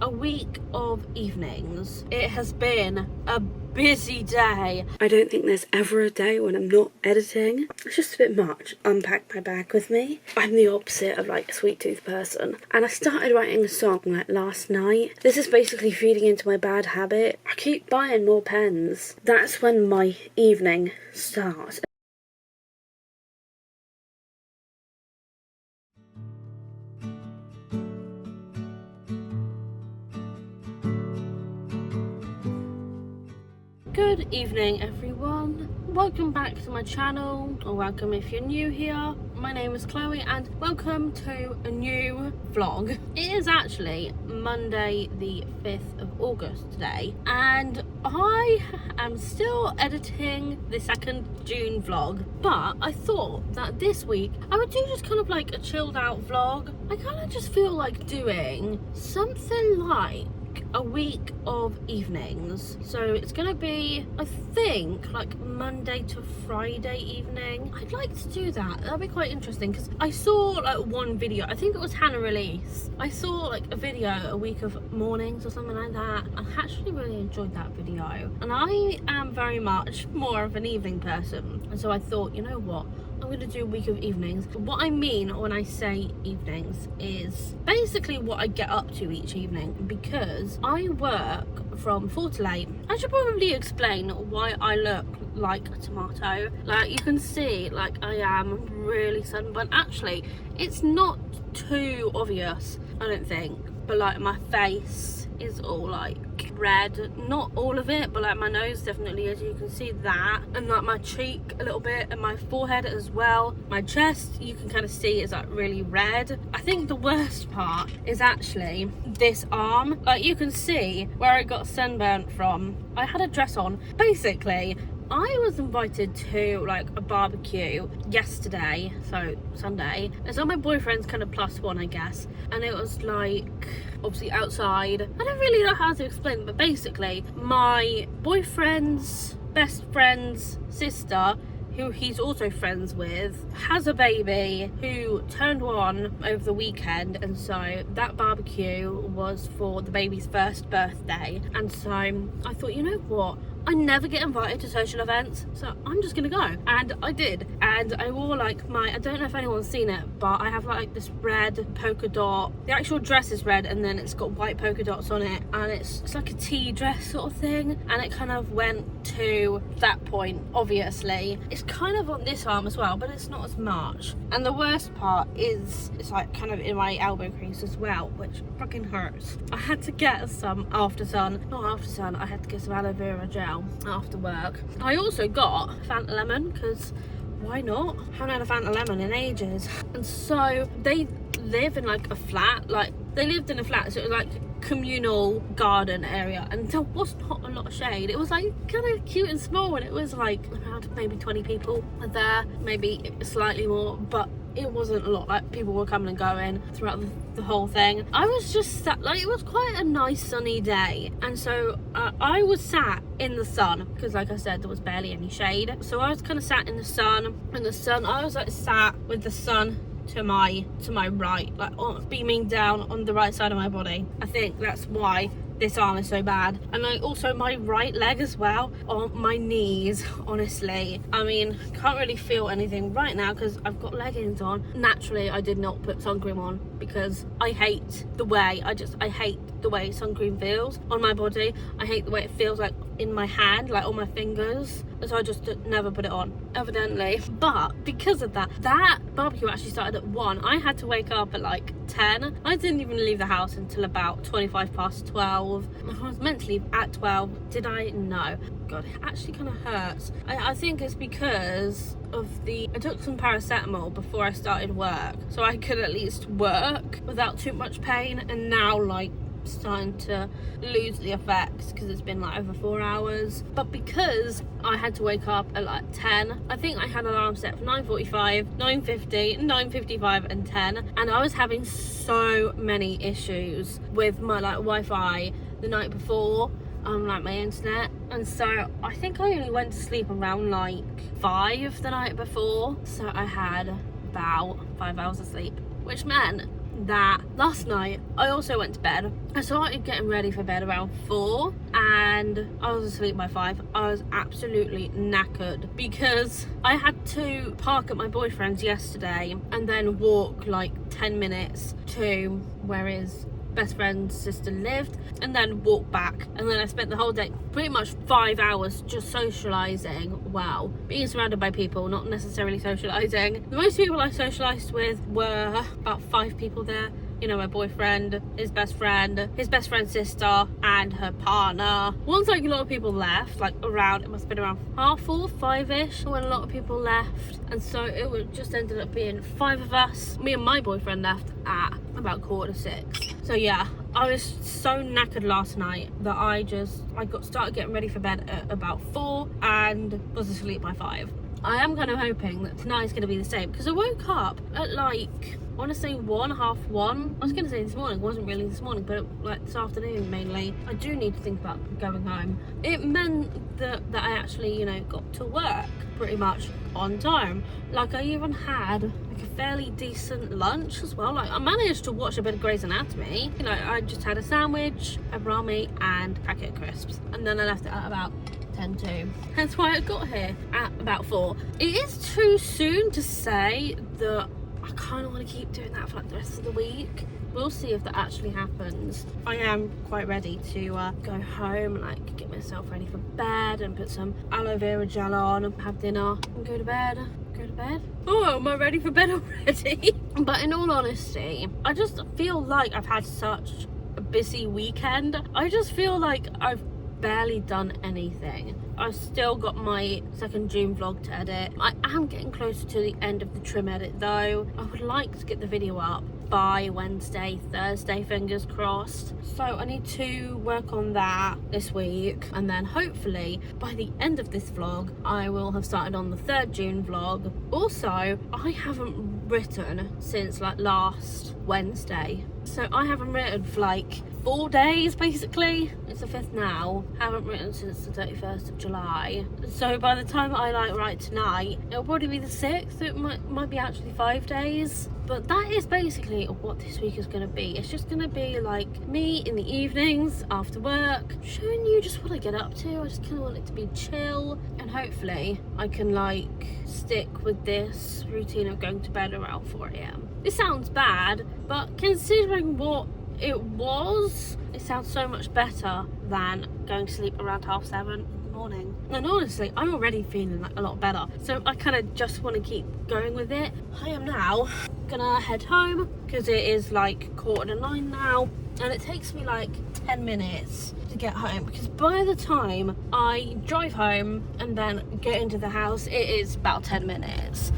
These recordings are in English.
a week of evenings. It has been a busy day. I don't think there's ever a day when I'm not editing. It's just a bit much. Unpack my bag with me. I'm the opposite of like a sweet tooth person, and I started writing a song like last night. This is basically feeding into my bad habit. I keep buying more pens. That's when my evening starts. Good evening everyone, welcome back to my channel, or welcome if you're new here. My name is Chloe and welcome to a new vlog. It is actually Monday the 5th of August today, and I am still editing the 2nd June vlog, but I thought that this week I would do just kind of like a chilled out vlog. I kind of just feel like doing something like a week of evenings, so it's gonna be, I think, like Monday to Friday evening. I'd like to do that. That'd be quite interesting, because I saw like one video, I think it was Hannah Release. I saw like a video, a week of mornings or something like that. I actually really enjoyed that video, and I am very much more of an evening person, and so I thought, you know what, I'm going to do a week of evenings. What I mean when I say evenings is basically what I get up to each evening, because I work from 4 till 8. I should probably explain why I look like a tomato. Like, you can see, like, I am really sunburned. Actually, it's not too obvious, I don't think, but like my face is all like red, not all of it, but like my nose definitely is. You can see that, and like my cheek a little bit, and my forehead as well. My chest, you can kind of see, is like really red. I think the worst part is actually this arm. Like, you can see where I got sunburnt from. I had a dress on. Basically, I was invited to like a barbecue yesterday, so Sunday. It's on my boyfriend's kind of +1, I guess, and it was like obviously outside. I don't really know how to explain, but basically my boyfriend's best friend's sister, who he's also friends with, has a baby who turned 1 over the weekend, and so that barbecue was for the baby's first birthday. And so I thought, you know what, I never get invited to social events, so I'm just gonna go. And I did, and I wore like my, I don't know if anyone's seen it, but I have like this red polka dot. The actual dress is red, and then it's got white polka dots on it, and it's like a tea dress sort of thing, and it kind of went to that point. Obviously it's kind of on this arm as well, but it's not as much. And the worst part is it's like kind of in my elbow crease as well, which fucking hurts. I had to get some I had to get some aloe vera gel after work. I also got Fanta lemon, because why not? I haven't had a Fanta lemon in ages. And so they live in like a flat, like they lived in a flat, so it was like communal garden area, and there was not a lot of shade. It was like kind of cute and small, and it was like around maybe 20 people there, maybe slightly more, but it wasn't a lot. Like, people were coming and going throughout the whole thing. I was just sat, like, it was quite a nice sunny day, and so I was sat in the sun, because like I said, there was barely any shade, so I was kind of sat in the sun, I was like sat with the sun to my right, like beaming down on the right side of my body. I think that's why this arm is so bad. And like also my right leg as well, on my knees. Honestly, I mean, can't really feel anything right now because I've got leggings on. Naturally, I did not put sun cream on because I hate the way sun cream feels on my body. I hate the way it feels like in my hand, like on my fingers, so I just never put it on, evidently. But because of that barbecue actually started at 1. I had to wake up at like 10. I didn't even leave the house until about 25 past 12. I was meant to leave at 12. Did I? No. God, it actually kind of hurts. I think it's because of I took some paracetamol before I started work, so I could at least work without too much pain, and now like starting to lose the effects because it's been like over 4 hours. But because I had to wake up at like 10, I think I had an alarm set for 9:45, 9:50, 9:55 and 10, and I was having so many issues with my like Wi-Fi the night before, like my internet, and so I think I only went to sleep around like 5 the night before, so I had about 5 hours of sleep, which meant that last night I also went to bed. I started getting ready for bed around 4 and I was asleep by 5. I was absolutely knackered because I had to park at my boyfriend's yesterday and then walk like 10 minutes to where his best friend's sister lived, and then walk back, and then I spent the whole day, pretty much 5 hours, just socialising. Wow, being surrounded by people, not necessarily socialising. The most people I socialised with were about 5 people there. You know, my boyfriend, his best friend's sister, and her partner. Once like a lot of people left, like around, it must have been around 4:30, 5ish, when a lot of people left, and so it just ended up being 5 of us. Me and my boyfriend left at about 5:45. So yeah, I was so knackered last night that I started getting ready for bed at about 4 and was asleep by 5. I am kind of hoping that tonight's going to be the same, because I woke up at like, I want to say 1, half 1. I was going to say this morning, it wasn't really this morning, but like this afternoon mainly. I do need to think about going home. It meant that I actually, you know, got to work pretty much on time. Like I even had like a fairly decent lunch as well. Like I managed to watch a bit of Grey's Anatomy. You know, I just had a sandwich, a brownie and packet of crisps, and then I left it at about 10:02. Hence why I got here at about 4. It is too soon to say that I kind of want to keep doing that for like the rest of the week. We'll see if that actually happens. I am quite ready to go home and like get myself ready for bed and put some aloe vera gel on and have dinner and go to bed. Oh, am I ready for bed already? But in all honesty, I just feel like I've had such a busy weekend. I just feel like I've barely done anything. I've still got my second June vlog to edit. I am getting closer to the end of the trim edit though. I would like to get the video up by Wednesday, Thursday, fingers crossed. So I need to work on that this week, and then hopefully by the end of this vlog I will have started on the 3rd June vlog. Also, I haven't written since like last Wednesday. So I haven't written for like 4 days basically. It's the 5th now. Haven't written since the 31st of July. So by the time I like write tonight, it'll probably be the 6th. It might be actually 5 days. But that is basically what this week is going to be. It's just going to be like me in the evenings after work, showing you just what I get up to. I just kind of want it to be chill, and hopefully I can like stick with this routine of going to bed around 4 a.m. This sounds bad, but considering what it was, it sounds so much better than going to sleep around 7:30 in the morning. And honestly, I'm already feeling like a lot better, so I kind of just want to keep going with it. I am now gonna head home because it is like 9:15 now, and it takes me like 10 minutes to get home, because by the time I drive home and then get into the house, it is about 10 minutes.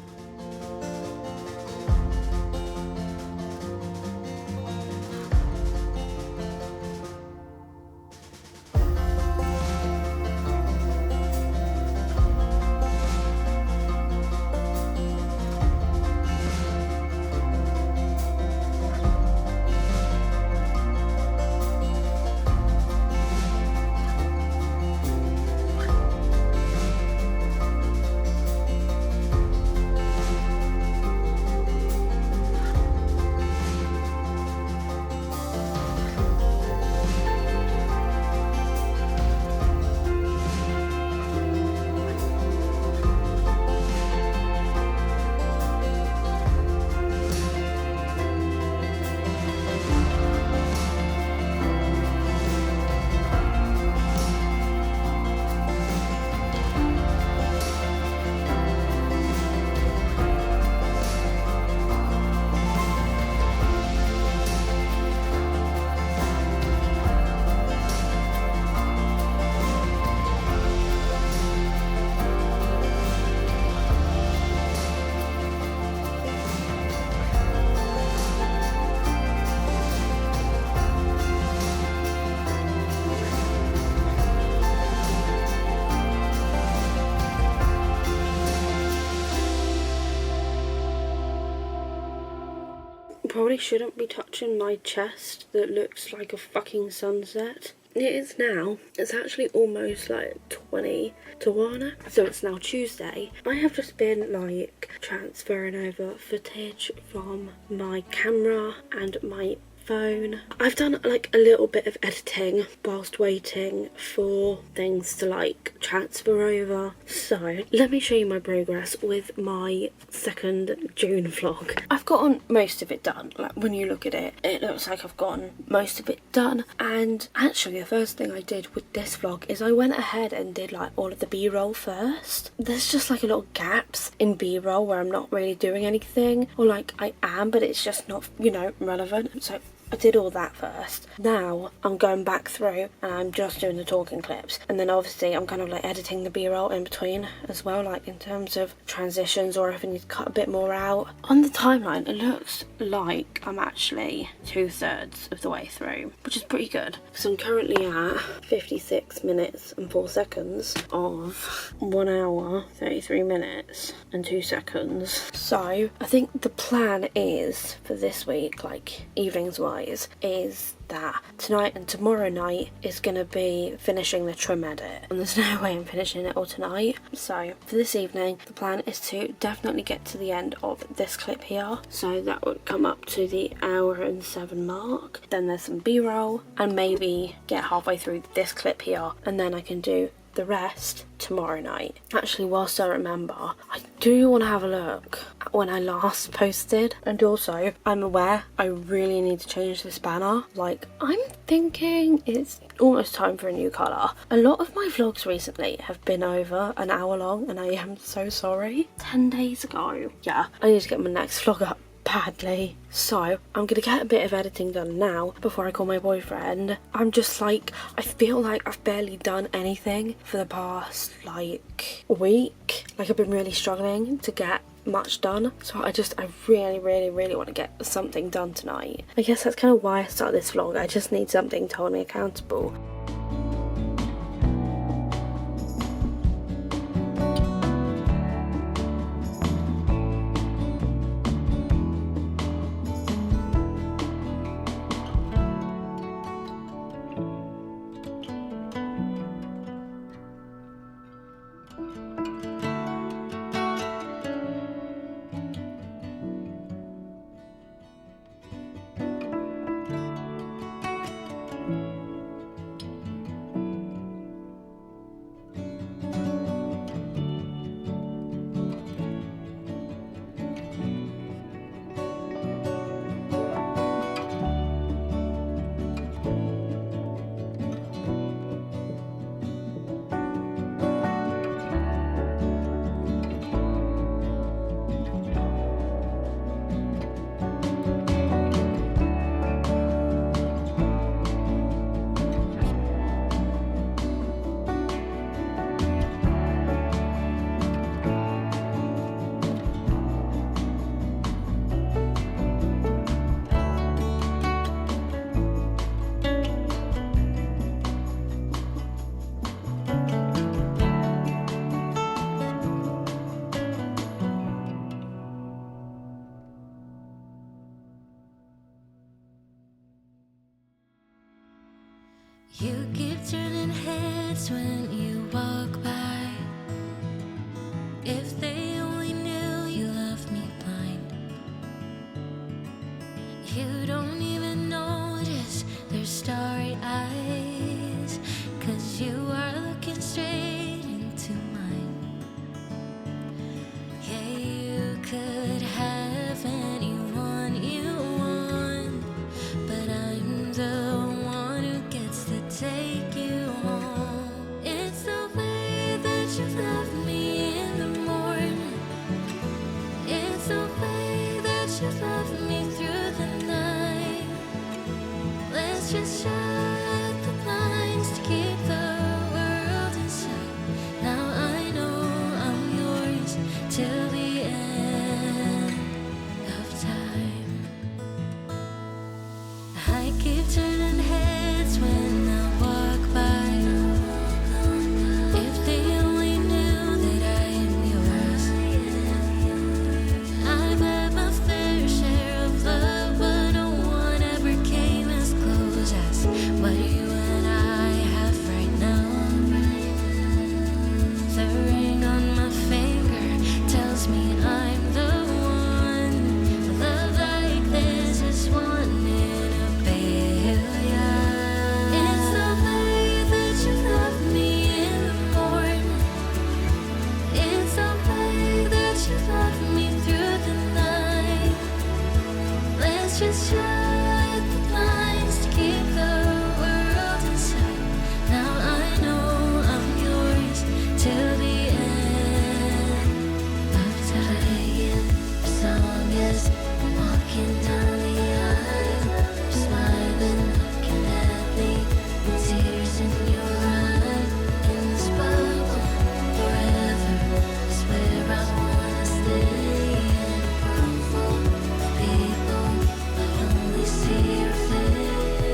Probably shouldn't be touching my chest that looks like a fucking sunset. It's actually almost like 20 to 1, so it's now Tuesday. I have just been like transferring over footage from my camera and my phone. I've done like a little bit of editing whilst waiting for things to like transfer over. So let me show you my progress with my 2nd June vlog. I've gotten most of it done. Like when you look at it, it looks like I've gotten most of it done. And actually the first thing I did with this vlog is I went ahead and did like all of the b-roll first. There's just like a little gaps in b-roll where I'm not really doing anything, or like I am but it's just not, you know, relevant. So I did all that first. Now I'm going back through and I'm just doing the talking clips, and then obviously I'm kind of like editing the b-roll in between as well, like in terms of transitions or if I need to cut a bit more out. On the timeline it looks like I'm actually 2/3 of the way through, which is pretty good because I'm currently at 56 minutes and 4 seconds of 1 hour 33 minutes and 2 seconds. So I think the plan is for this week, like evenings wise, is that tonight and tomorrow night is going to be finishing the trim edit, and there's no way I'm finishing it all tonight. So for this evening the plan is to definitely get to the end of this clip here, so that would come up to the 1:07 mark. Then there's some b-roll and maybe get halfway through this clip here, and then I can do the rest tomorrow night. Actually, whilst I remember, I do want to have a look at when I last posted, and also I'm aware I really need to change this banner. Like, I'm thinking it's almost time for a new colour. A lot of my vlogs recently have been over an hour long and I am so sorry. 10 days ago. Yeah, I need to get my next vlog up badly. So I'm gonna get a bit of editing done now before I call my boyfriend. I'm just like, I feel like I've barely done anything for the past like week. Like I've been really struggling to get much done, so I really want to get something done tonight. I guess that's kind of why I started this vlog. I just need something to hold me accountable. You keep turning heads when you walk by. If they only knew you left me blind. You don't even notice their starry eyes, 'cause you are looking straight into mine. Yeah, you could have anyone you want, but I'm the one who gets to take you home. It's the way that you love me in the morning. It's the way that you love me through the night. Let's just shut the blinds to keep the world inside. Now I know I'm yours till the end of time. I keep turning heads when I walk by. If they only knew that I am yours. I've had my fair share of love, but no one ever came as close as just shut the blinds to keep the world inside. Now I know I'm yours till the end of time. As long as I'm walking down the aisle, you're smiling, looking at me, with tears in your eyes. In this bubble forever is where I wanna stay. In a room full of people, I only see your face.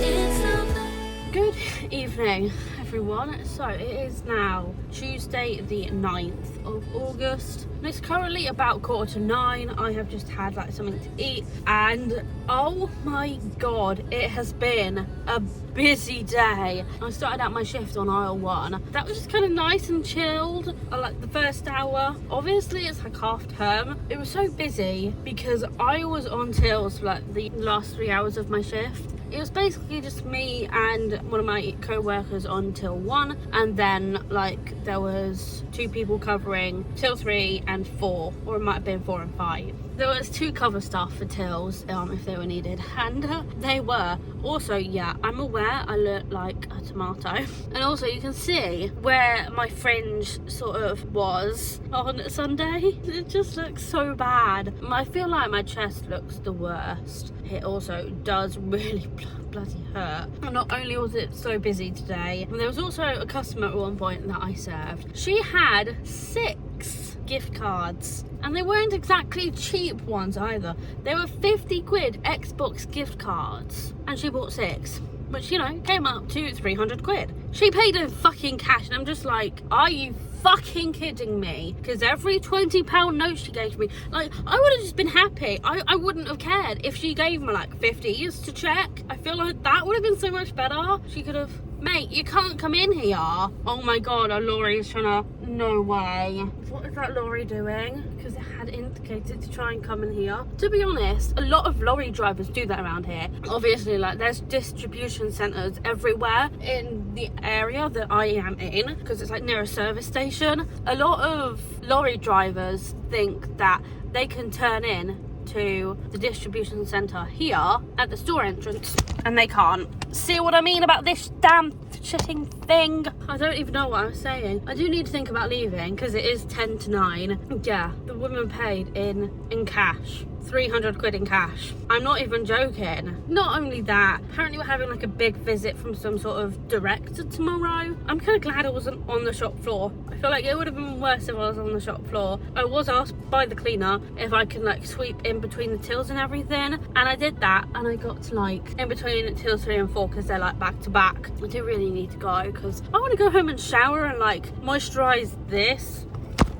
It's so bad. Good evening, everyone. So it is now Tuesday the 9th of August and it's currently about 8:45. I have just had like something to eat and oh my god, it has been a busy day. I started out my shift on aisle 1. That was just kind of nice and chilled. I like the first hour. Obviously it's like half term. It was so busy because I was on tills for like the last 3 hours of my shift. It was basically just me and one of my co-workers on till 1 and then like there was 2 people covering till 3 and 4, or it might have been 4 and 5. There was 2 cover staff for tills if they were needed, and they were. Also, yeah, I'm aware I look like a tomato. And also you can see where my fringe sort of was on Sunday. It just looks so bad. I feel like my chest looks the worst. It also does really bloody hurt. And not only was it so busy today, there was also a customer at one point that I served. She had 6 gift cards and they weren't exactly cheap ones either. They were 50 quid Xbox gift cards and she bought 6, which, you know, came up to 300 quid. She paid in fucking cash and I'm just like, are you fucking kidding me? Because every £20 note she gave me, like, I would have just been happy. I wouldn't have cared if she gave me like 50s to check. I feel like that would have been so much better. She could have, mate, you can't come in here. Oh my god, a lorry is trying to, no way. What is that lorry doing? Because it had indicated to try and come in here. To be honest, a lot of lorry drivers do that around here. Obviously, like, there's distribution centres everywhere in the area that I am in, because it's like near a service station. A lot of lorry drivers think that they can turn in to the distribution centre here at the store entrance, and they can't. See what I mean about this damn shitting thing? I don't even know what I'm saying. I do need to think about leaving because it is 10 to 9. Yeah, the woman paid in cash. 300 quid in cash. I'm not even joking. Not only that, apparently we're having like a big visit from some sort of director tomorrow. I'm kind of glad I wasn't on the shop floor. I feel like it would have been worse if I was on the shop floor. I was asked by the cleaner if I can like sweep in between the tills and everything, and I did that, and I got to like in between tills 3 and 4 because they're like back to back. I do really need to go because I want to go home and shower and like moisturize this.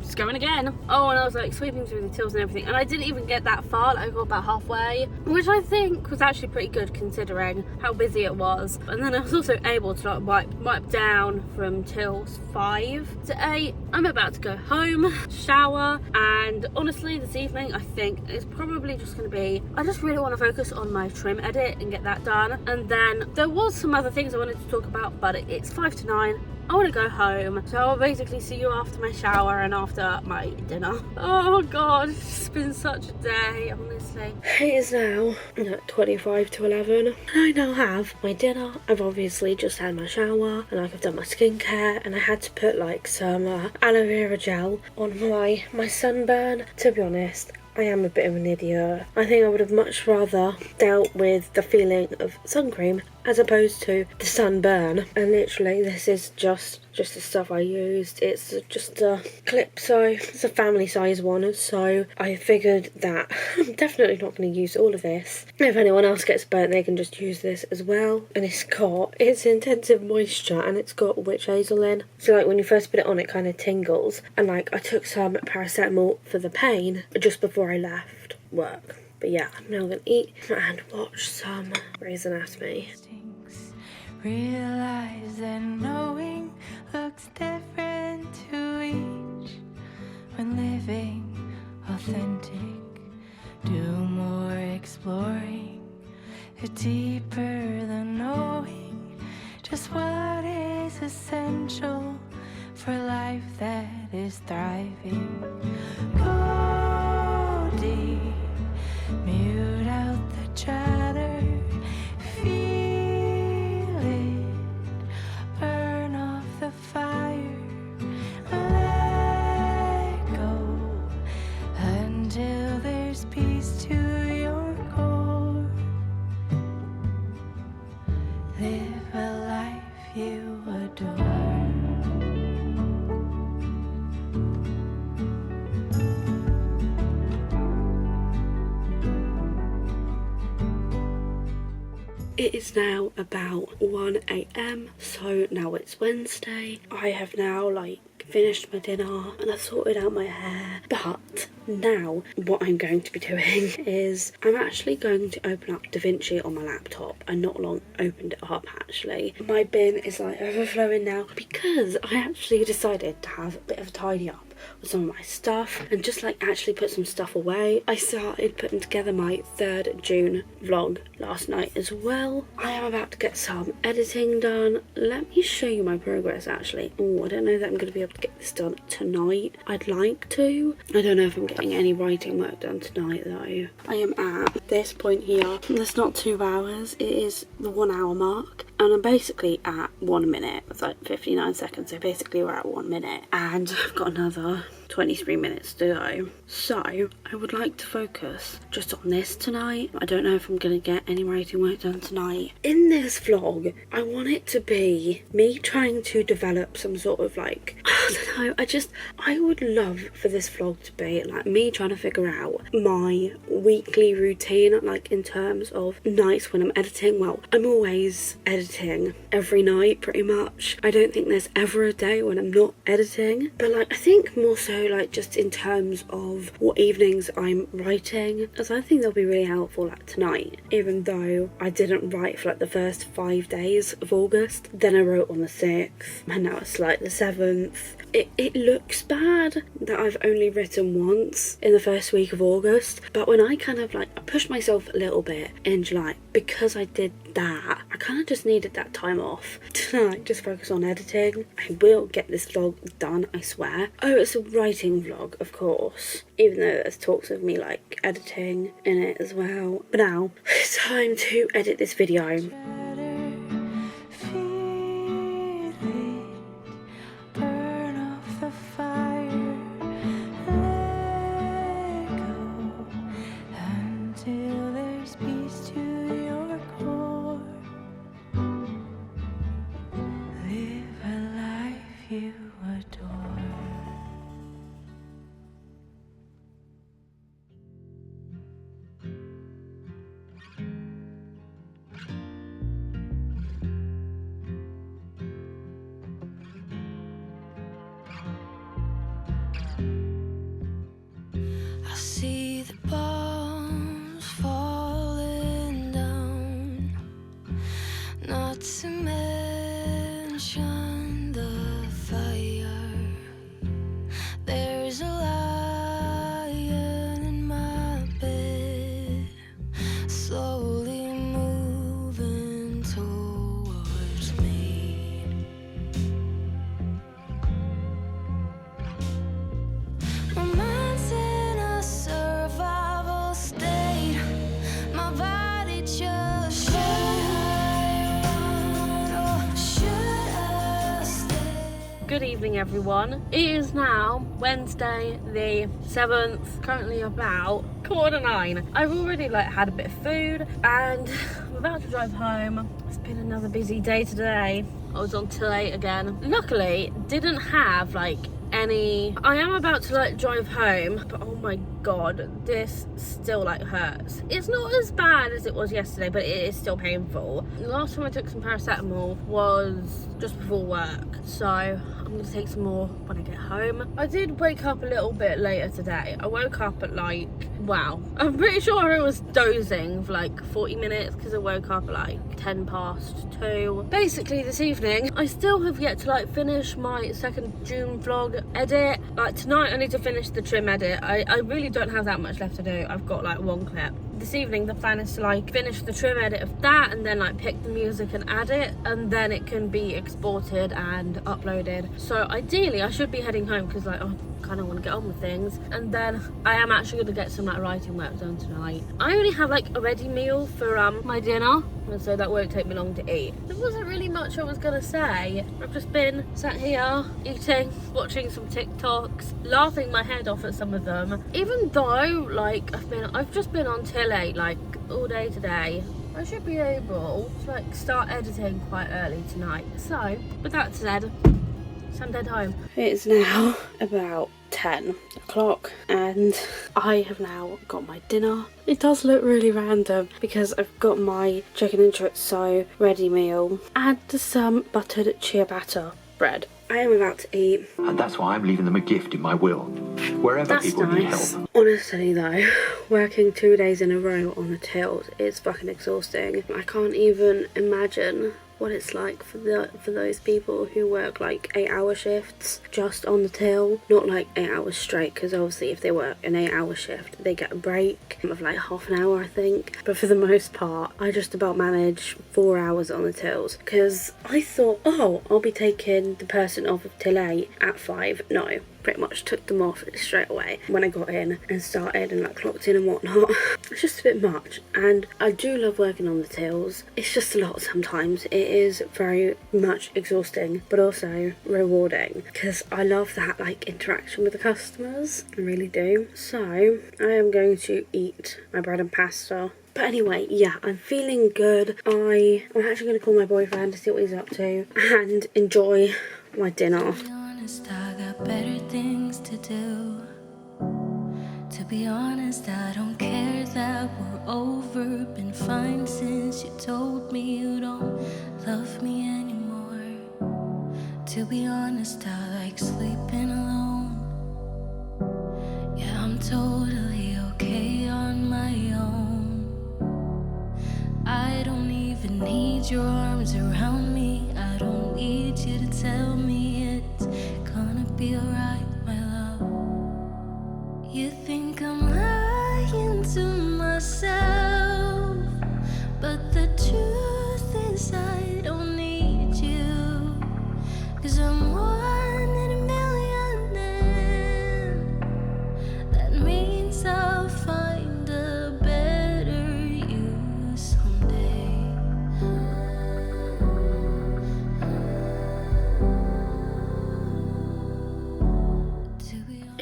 Just going again. Oh, and I was like sweeping through the tills and everything, and I didn't even get that far. Like, I got about halfway, which I think was actually pretty good considering how busy it was. And then I was also able to like wipe down from tills 5 to 8. I'm about to go home, shower, and honestly this evening I think it's probably just going to be, I just really want to focus on my trim edit and get that done. And then there was some other things I wanted to talk about, but it's 5 to 9. I want to go home, so I'll basically see you after my shower and after my dinner. Oh god, it's been such a day, honestly. It is now 25 to 11 and I now have my dinner. I've obviously just had my shower and like I've done my skincare, and I had to put like some aloe vera gel on my sunburn. To be honest, I am a bit of an idiot. I think I would have much rather dealt with the feeling of sun cream as opposed to the sunburn. And literally this is just the stuff I used. It's just a clip, so it's a family size one, so I figured that I'm definitely not going to use all of this. If anyone else gets burnt, they can just use this as well. And it's intensive moisture, and it's got witch hazel in, so like when you first put it on it kind of tingles. And like I took some paracetamol for the pain just before I left work. But yeah, I'm now gonna eat and watch some Grey's Anatomy. Realize that knowing looks different to each. When living authentic, do more exploring. It's deeper than knowing just what is essential for life that is thriving. Go deep, mute out the chatter. It is now about 1 a.m. so now it's Wednesday. I have now finished my dinner and I've sorted out my hair, but now what I'm going to be doing is I'm actually going to open up DaVinci on my laptop. I not long opened it up actually. My bin is overflowing now because I actually decided to have a bit of a tidy up with some of my stuff and just actually put some stuff away. I started putting together my 3rd June vlog last night as well. I am about to get some editing done. Let me show you my progress actually. Oh, I don't know that I'm going to be able to get this done tonight. I'd like to. I don't know if I'm getting any writing work done tonight though. I am at this point here. That's not 2 hours. It is the 1 hour mark. And I'm basically at 1 minute. It's 59 seconds. So basically we're at 1 minute. And I've got another 23 minutes to go. So I would like to focus just on this tonight. I don't know if I'm going to get any writing work done tonight. In this vlog, I want it to be me trying to develop some sort of I don't know, I would love for this vlog to be me trying to figure out my weekly routine, in terms of nights when I'm editing. Well, I'm always editing every night pretty much. I don't think there's ever a day when I'm not editing, but I think more so just in terms of what evenings I'm writing, as I think they'll be really helpful tonight, even though I didn't write for the first 5 days of August. Then I wrote on the 6th and now it's the 7th. It looks bad that I've only written once in the first week of August, but when I I pushed myself a little bit in July because I did that, I kind of just needed that time off tonight, just focus on editing. I will get this vlog done, I swear. Oh, it's a writing vlog, of course, even though there's talks of me editing in it as well. But now it's time to edit this video. See the bombs falling down, not to mention the fire. There's a lion in my bed, slowly moving towards me. My mind's in a survival state. My body just should I run or should I stay? Good evening everyone. It is now Wednesday the 7th, currently about 9:15. I've already had a bit of food and I'm about to drive home. It's been another busy day today. I was on till 8 again. Luckily didn't have any. I am about to drive home, but oh my god, this still hurts. It's not as bad as it was yesterday, but it is still painful. The last time I took some paracetamol was just before work, so I'm gonna take some more when I get home. I did wake up a little bit later today. I woke up at wow, I'm pretty sure I was dozing for 40 minutes because I woke up at 2:10. Basically this evening I still have yet to finish my 2nd June vlog edit. Tonight I need to finish the trim edit. I really don't have that much left to do. I've got 1 clip. This evening the plan is to finish the trim edit of that and then pick the music and add it, and then it can be exported and uploaded. So ideally I should be heading home because I kind of want to get on with things, and then I am actually going to get some writing work done tonight. I only have a ready meal for my dinner, and so that won't take me long to eat. There wasn't really much I was gonna say. I've just been sat here eating, watching some TikToks, laughing my head off at some of them, even though I've just been on till 8 all day today. I should be able to start editing quite early tonight. So with that said, I'm dead home. It's now about 10 o'clock and I have now got my dinner. It does look really random because I've got my chicken and chorizo ready meal and some buttered ciabatta bread. I am about to eat. And that's why I'm leaving them a gift in my will. Wherever That's people need nice. help. Honestly though, working 2 days in a row on the tills is fucking exhausting. I can't even imagine what it's like for those people who work like 8-hour shifts just on the till, not like 8 hours straight, because obviously if they work an 8-hour shift they get a break of like half an hour I think, but for the most part I just about manage 4 hours on the tills because I thought, oh, I'll be taking the person off of till 8 at 5. No, pretty much took them off straight away when I got in and started and like clocked in and whatnot. It's just a bit much, and I do love working on the tills. It's just a lot sometimes. It is very much exhausting but also rewarding because I love that like interaction with the customers. I really do. So I am going to eat my bread and pasta. But anyway, yeah, I'm feeling good. I'm actually going to call my boyfriend to see what he's up to and enjoy my dinner. To be honest, I got better things to do. To be honest, I don't care that we're over. Been fine since you told me you don't love me anymore. To be honest, I like sleeping alone. Yeah, I'm totally okay on my own. I don't even need your arms around me. I don't need you to tell me it's gonna be alright, my love. You think I'm lying to myself, but the truth is I don't need you. 'Cause I'm one in a million, and that means I'll find a better you someday.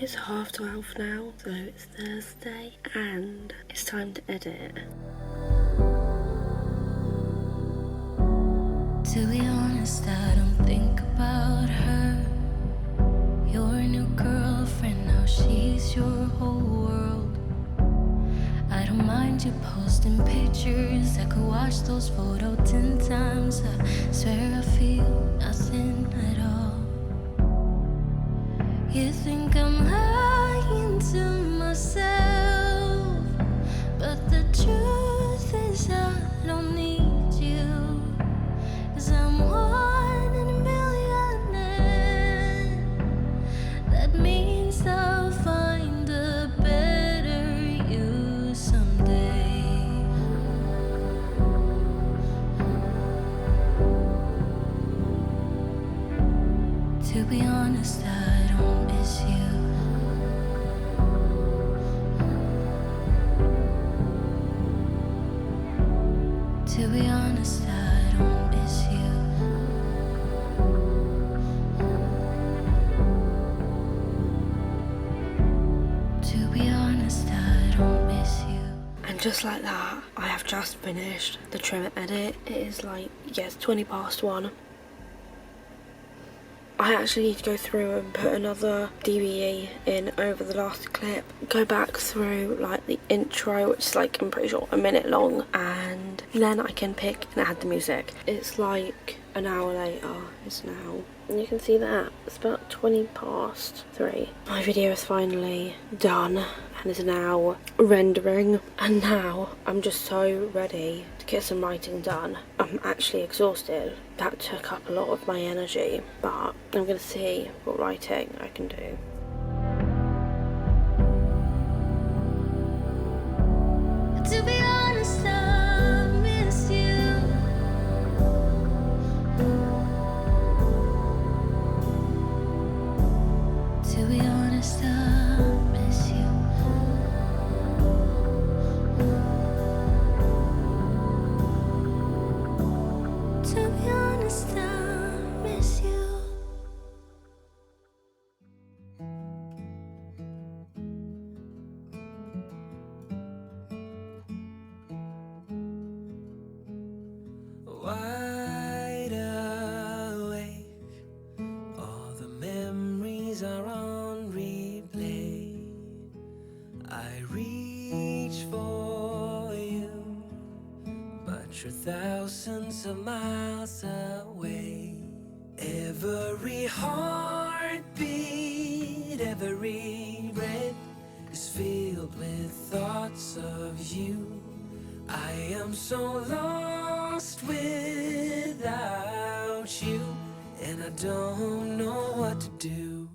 It's 12:30 now, so it's Thursday, and it's time to edit. To be honest, I don't think about her. Your new girlfriend, now she's your whole world. I don't mind you posting pictures. I could watch those photos 10 times. I swear I feel nothing at all. You think I'm lying to myself, but the truth is I don't need you. 'Cause I'm one in a million, and that means I'll find a better you someday. To be honest, I don't miss you. To be honest, I don't miss you. To be honest, I don't miss you. And just like that, I have just finished the trim edit. It is like, yes, 1:20. I actually need to go through and put another DVE in over the last clip. Go back through like the intro, which is like, I'm pretty sure, a minute long, and then I can pick and add the music. It's like an hour later. It's now, and you can see that it's about 3:20. My video is finally done and is now rendering, and now I'm just so ready to get some writing done. I'm actually exhausted. That took up a lot of my energy, but I'm gonna see what writing I can do. To be honest, I miss you. To be honest, I miss you. To be honest, I miss you. thousands of miles away. Every heartbeat, every breath is filled with thoughts of you. I am so lost without you, and I don't know what to do.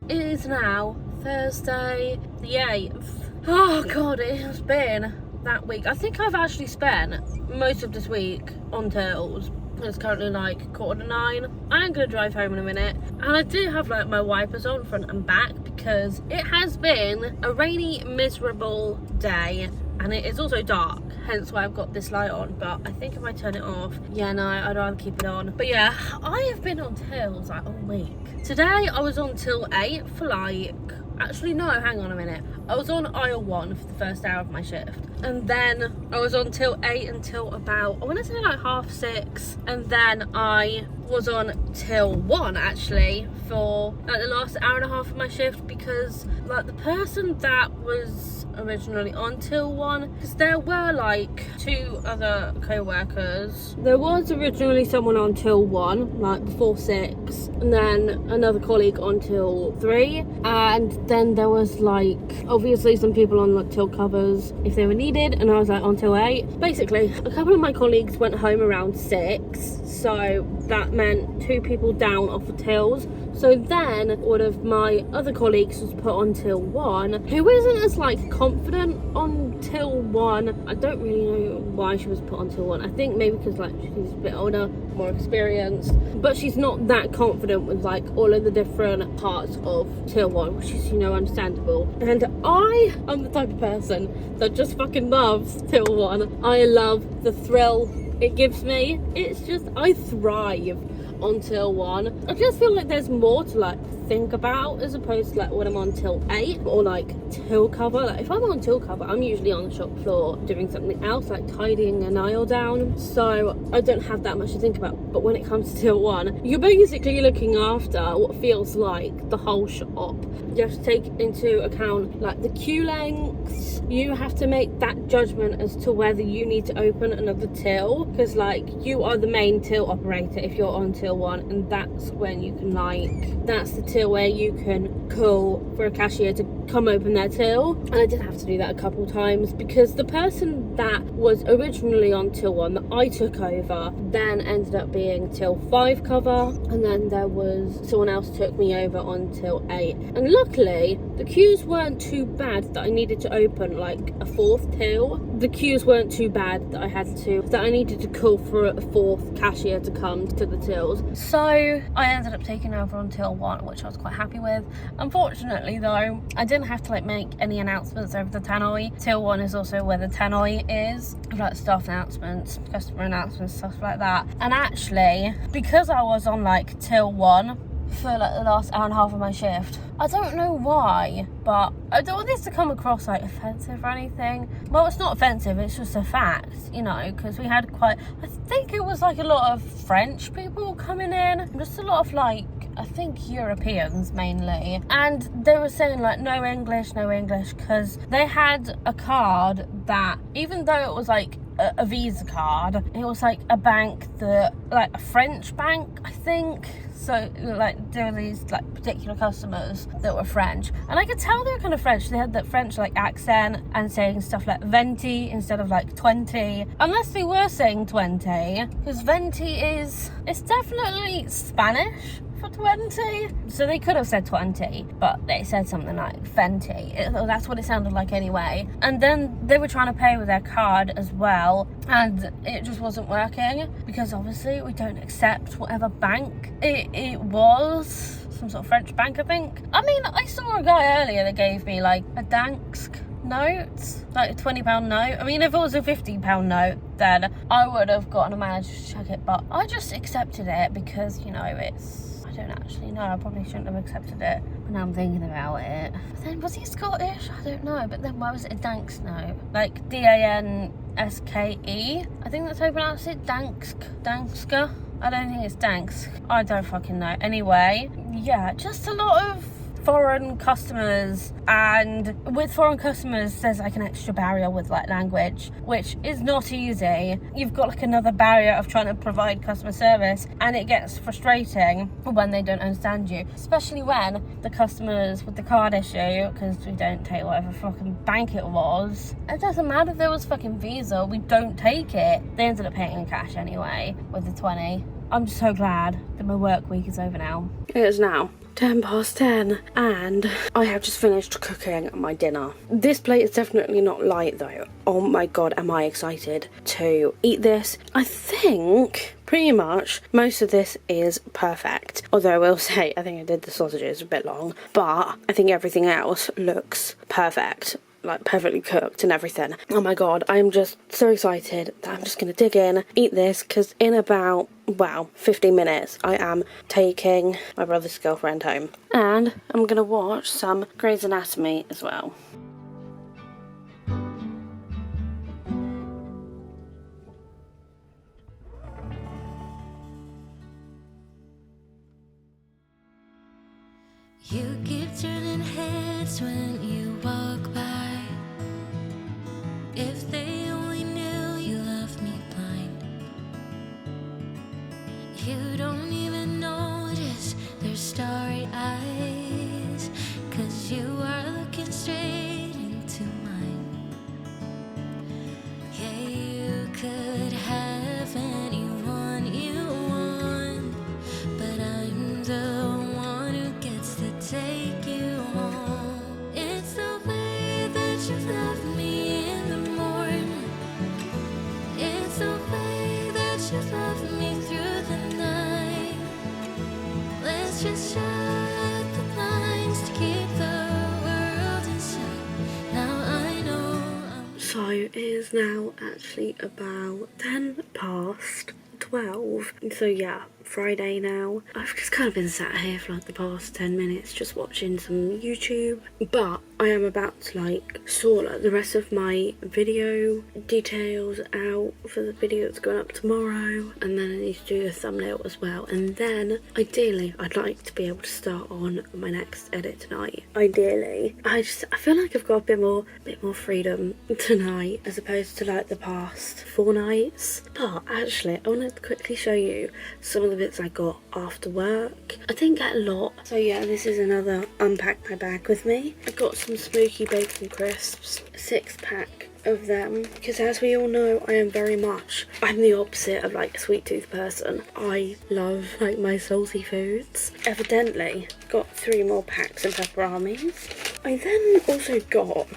It is now Thursday the 8th. Oh god, it has been that week. I think I've actually spent most of this week on tills. It's currently like 8:45. I am going to drive home in a minute, and I do have like my wipers on front and back because it has been a rainy, miserable day, and it is also dark, hence why I've got this light on. But I think if I turn it off, yeah, no, I'd rather keep it on. But yeah, I have been on tills like all week. Today I was on till 8 for like, actually no, hang on a minute, I was on aisle 1 for the first hour of my shift, and then I was on till 8 until about, I want to say like 6:30, and then I was on till 1 actually for like the last hour and a half of my shift, because like the person that was originally on till 1, because there were like 2 other co-workers. There was originally someone on till 1 like before 6, and then another colleague on till 3, and then there was like obviously some people on like till covers if they were needed, and I was like on till 8. Basically a couple of my colleagues went home around 6, so that meant 2 people down off the tills. So then one of my other colleagues was put on till 1, who isn't as like confident on till 1. I don't really know why she was put on till 1. I think maybe because like she's a bit older, more experienced, but she's not that confident with like all of the different parts of till 1, which is, you know, understandable. And I am the type of person that just fucking loves till 1. I love the thrill it gives me. It's just, I thrive on till 1. I just feel like there's more to like think about as opposed to like when I'm on till 8 or like till cover. Like if I'm on till cover, I'm usually on the shop floor doing something else, like tidying an aisle down, so I don't have that much to think about. But when it comes to till 1, you're basically looking after what feels like the whole shop. You have to take into account like the queue lengths. You have to make that judgment as to whether you need to open another till, because like you are the main till operator if you're on till 1, and that's when you can like, that's the till where you can call for a cashier to come open their till. And I did have to do that a couple times because the person that was originally on till 1 that I took over then ended up being till 5 cover, and then there was someone else took me over on till 8, and luckily the queues weren't too bad that I needed to open like a 4th till. The queues weren't too bad that I needed to call for a 4th cashier to come to the tills. So I ended up taking over on till 1, which I was quite happy with. Unfortunately though, I didn't have to like make any announcements over the tannoy. Till 1 is also where the tannoy is, like staff announcements, customer announcements, stuff like that. And actually, because I was on like till 1 for like the last hour and a half of my shift, I don't know why, but I don't want this to come across like offensive or anything. Well, it's not offensive, it's just a fact, you know, because we had quite, I think it was like a lot of French people coming in, just a lot of like, I think Europeans mainly, and they were saying like no English, because they had a card that, even though it was like a Visa card, it was like a bank that, like a French bank, I think. So like there were these like particular customers that were French, and I could tell they were kind of French. They had that French like accent and saying stuff like 20 instead of like 20, unless they were saying 20, because 20 is, it's definitely Spanish for 20, so they could have said 20, but they said something like 20. That's what it sounded like anyway. And then they were trying to pay with their card as well, and it just wasn't working because obviously we don't accept whatever bank it was. Some sort of French bank, I think. I mean, I saw a guy earlier that gave me like a Dansk note, like a £20 note. I mean, if it was a £50 note, then I would have gotten a manager to check it, but I just accepted it because, you know, it's, I don't actually know, I probably shouldn't have accepted it, but now I'm thinking about it. But then, was he Scottish? I don't know, but then why was it a Dansk note? Like D-A-N-S-K-E? I think that's how you pronounce it, Danska? I don't think it's Dansk. I don't fucking know. Anyway, yeah, just a lot of foreign customers, and with foreign customers there's like an extra barrier with like language, which is not easy. You've got like another barrier of trying to provide customer service, and it gets frustrating when they don't understand you, especially when the customers with the card issue, because we don't take whatever fucking bank it was. It doesn't matter if there was fucking Visa, we don't take it. They ended up paying in cash anyway with the 20. I'm just so glad that my work week is over now. It is now 10:10 and I have just finished cooking my dinner. This plate is definitely not light though. Oh my god, am I excited to eat this. I think pretty much most of this is perfect. Although I will say, I think I did the sausages a bit long, but I think everything else looks perfect. Like perfectly cooked and everything. Oh my god, I'm just so excited that I'm just gonna dig in, eat this, because in about, well, 15 minutes I am taking my brother's girlfriend home. And I'm gonna watch some Grey's Anatomy as well. You keep turning heads when you walk by. If they only knew you left me blind. You don't even notice their starry eyes, 'cause you are looking straight into mine. Yeah, you could have anyone you want, but I'm the one who gets to take you home. It's the way that you love me in the morning. It's the way that you love me through the night. Let's just shut the blinds to keep the world inside. Now I know So it is now actually about 12:10. So yeah, Friday now. I've just kind of been sat here for like the past 10 minutes just watching some YouTube, but I am about to like sort like the rest of my video details out for the video that's going up tomorrow, and then I need to do the thumbnail as well, and then ideally I'd like to be able to start on my next edit tonight. Ideally, I feel like I've got a bit more freedom tonight as opposed to like the past 4 nights. But actually I want to quickly show you some of the bits I got after work. I didn't get a lot, so yeah, this is another unpack my bag with me. I got some smoky bacon crisps, a 6-pack of them, because as we all know, I'm the opposite of like a sweet tooth person. I love like my salty foods. Evidently got 3 more packs of pepperonis. I then also got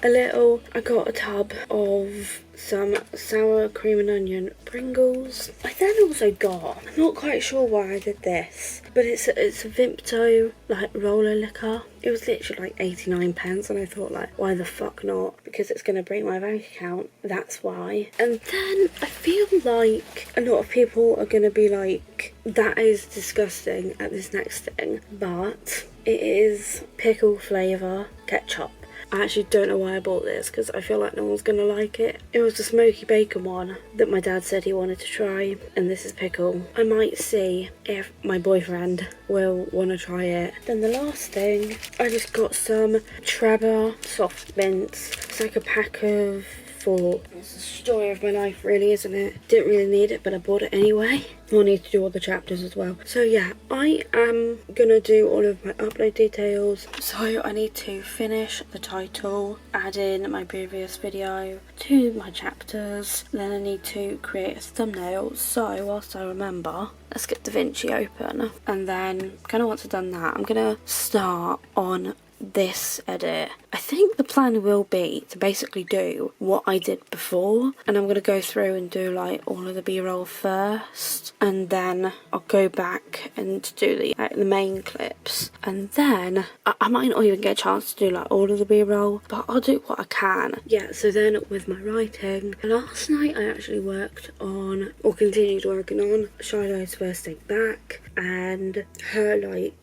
a tub of some sour cream and onion Pringles. I then also got, I'm not quite sure why I did this, but it's a Vimto like roller liquor. It was literally like 89 pence, and I thought like, why the fuck not? Because it's gonna break my bank account, that's why. And then I feel like a lot of people are gonna be like, that is disgusting at this next thing, but it is pickle flavour ketchup. I actually don't know why I bought this, because I feel like no one's gonna like it. It was the smoky bacon one that my dad said he wanted to try, and this is pickle. I might see if my boyfriend will want to try it. Then the last thing, I just got some Trevor soft mints. It's like a pack of 4. It's the story of my life really, isn't it? Didn't really need it, but I bought it anyway. I'll need to do all the chapters as well. So yeah, I am gonna do all of my upload details. So I need to finish the title, add in my previous video to my chapters, then I need to create a thumbnail. So whilst I remember, let's get DaVinci open, and then kind of once I've done that, I'm gonna start on this edit. I think the plan will be to basically do what I did before, and I'm going to go through and do like all of the b-roll first, and then I'll go back and do the main clips, and then I might not even get a chance to do like all of the b-roll, but I'll do what I can. Yeah, so then with my writing, last night I actually worked on, or continued working on, Shiloh's first day back, and her like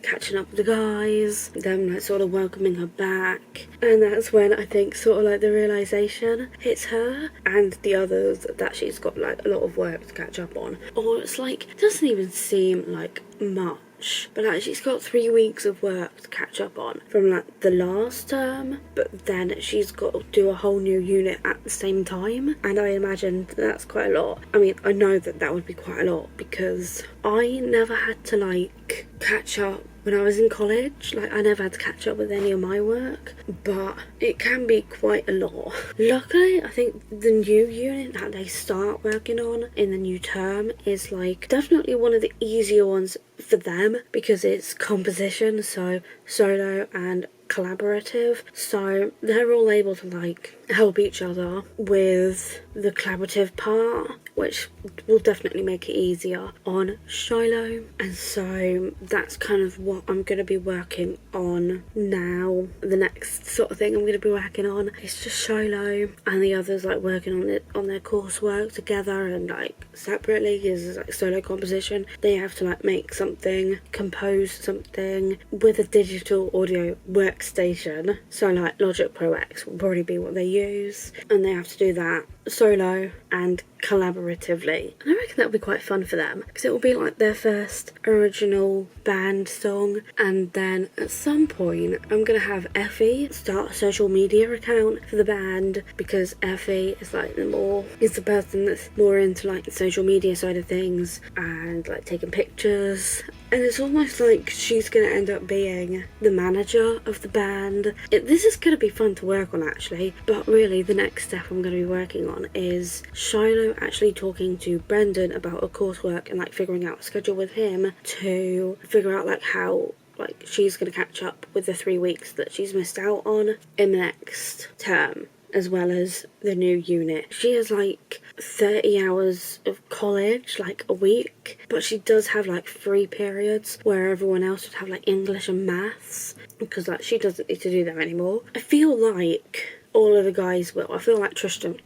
catching up with the guys, them like sort of welcoming her back, and that's when I think sort of like the realization hits her and the others that she's got like a lot of work to catch up on, or it's like, it doesn't even seem like much much, but like she's got 3 weeks of work to catch up on from like the last term, but then she's got to do a whole new unit at the same time, and I imagine that's quite a lot. I mean, I know that would be quite a lot because I never had to like catch up when I was in college. Like, I never had to catch up with any of my work, but it can be quite a lot. Luckily, I think the new unit that they start working on in the new term is like definitely one of the easier ones for them because it's composition, so solo and collaborative, so they're all able to like help each other with the collaborative part, which will definitely make it easier on Shiloh. And so that's kind of what I'm going to be working on now. The next sort of thing I'm going to be working on is just Shiloh, and the others like working on it on their coursework together and like separately is like solo composition. They have to like make something, compose something with a digital audio workstation, so like Logic Pro X will probably be what they use, and they have to do that solo and collaboratively. And I reckon that'll be quite fun for them because it will be like their first original band song. And then at some point I'm gonna have Effie start a social media account for the band because Effie is like the person that's more into like the social media side of things and like taking pictures, and it's almost like she's gonna end up being the manager of the band. This is gonna be fun to work on actually, but really the next step I'm gonna be working on is Shiloh actually talking to Brendan about her coursework and like figuring out a schedule with him to figure out like how like she's going to catch up with the 3 weeks that she's missed out on in the next term, as well as the new unit. She has like 30 hours of college, like a week, but she does have like 3 periods where everyone else would have like English and maths, because like she doesn't need to do them anymore. I feel like all of the guys will. I feel like Tristan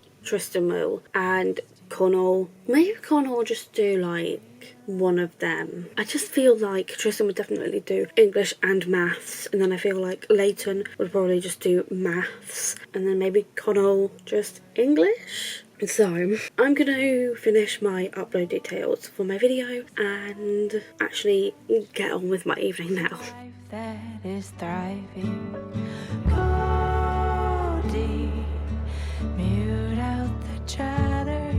will, and Connell. Maybe Connell will just do like one of them. I just feel like Tristan would definitely do English and maths, and then I feel like Leighton would probably just do maths, and then maybe Connell just English. So I'm going to finish my upload details for my video and actually get on with my evening now. Life that is thriving. Go deep, mute out the chatter,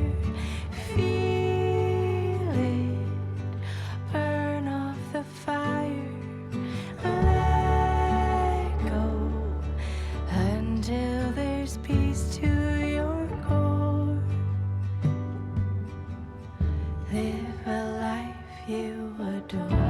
feel it, burn off the fire, let go until there's peace to your core. Live a life you adore.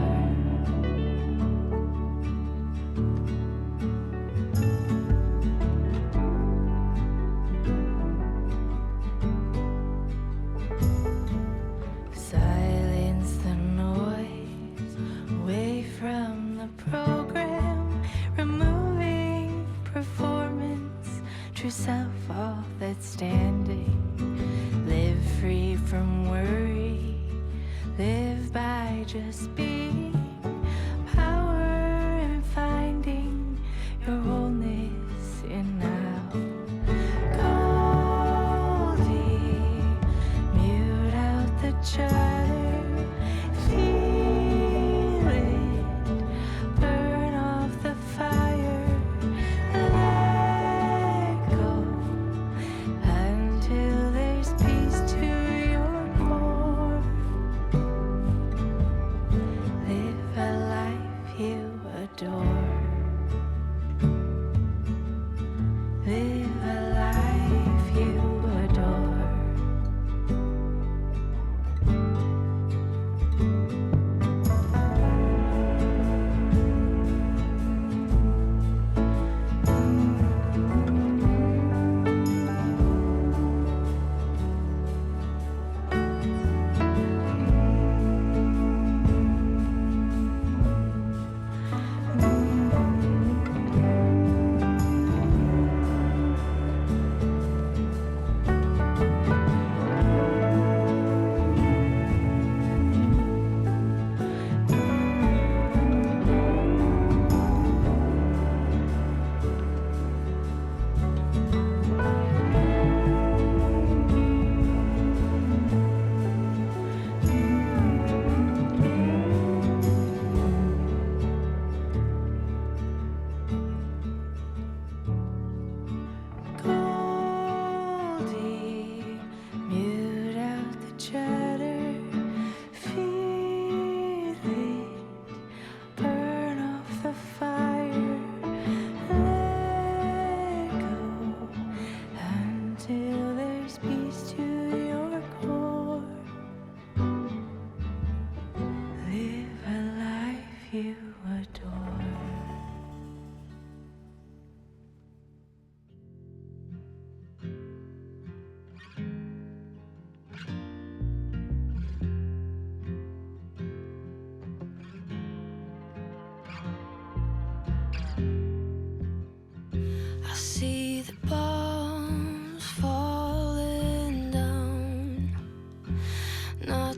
Silence the noise, away from the program, removing performance, true self, all that's standing. Live free from worry, live by just being, power in finding your wholeness in now. Chatter, feel it, burn off the fire, let go until there's peace to your core. Live a life you adore. Live a life you adore.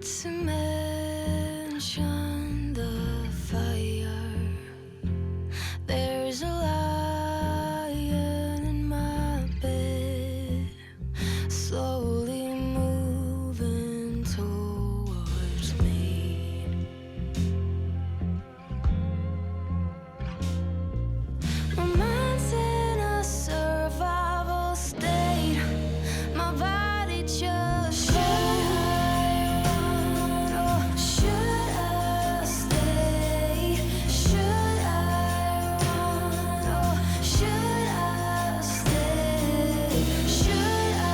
to mention the fire. There's a lion in my bed, slowly moving towards me. My mind's in a survival state. My body just should I run or should I stay? Should I run or should I stay? Should I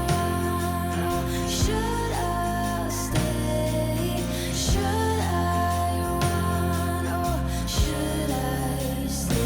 run or should I stay? Should I run or should I stay?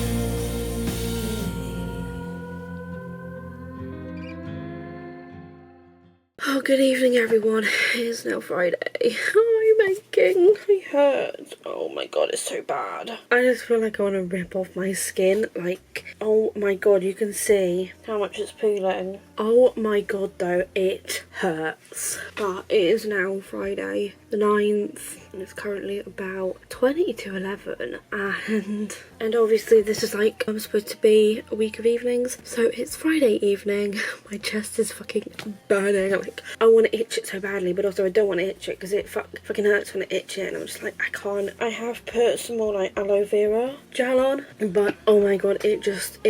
Oh, good evening, everyone. It's now Friday. I'm aching. My hurt. Oh my god, it's so bad. I just feel like I want to rip off my skin. Like, oh my god, you can see how much it's peeling. Oh my god, though, it hurts. But it is now Friday the 9th. And it's currently about 20 to 11, and obviously this is like, I'm supposed to be a week of evenings, so it's Friday evening. My chest is fucking burning. Like, I want to itch it so badly, but also I don't want to itch it because it fucking hurts when I itch it, and I'm just like, I can't. I have put some more like aloe vera gel on, but oh my god, it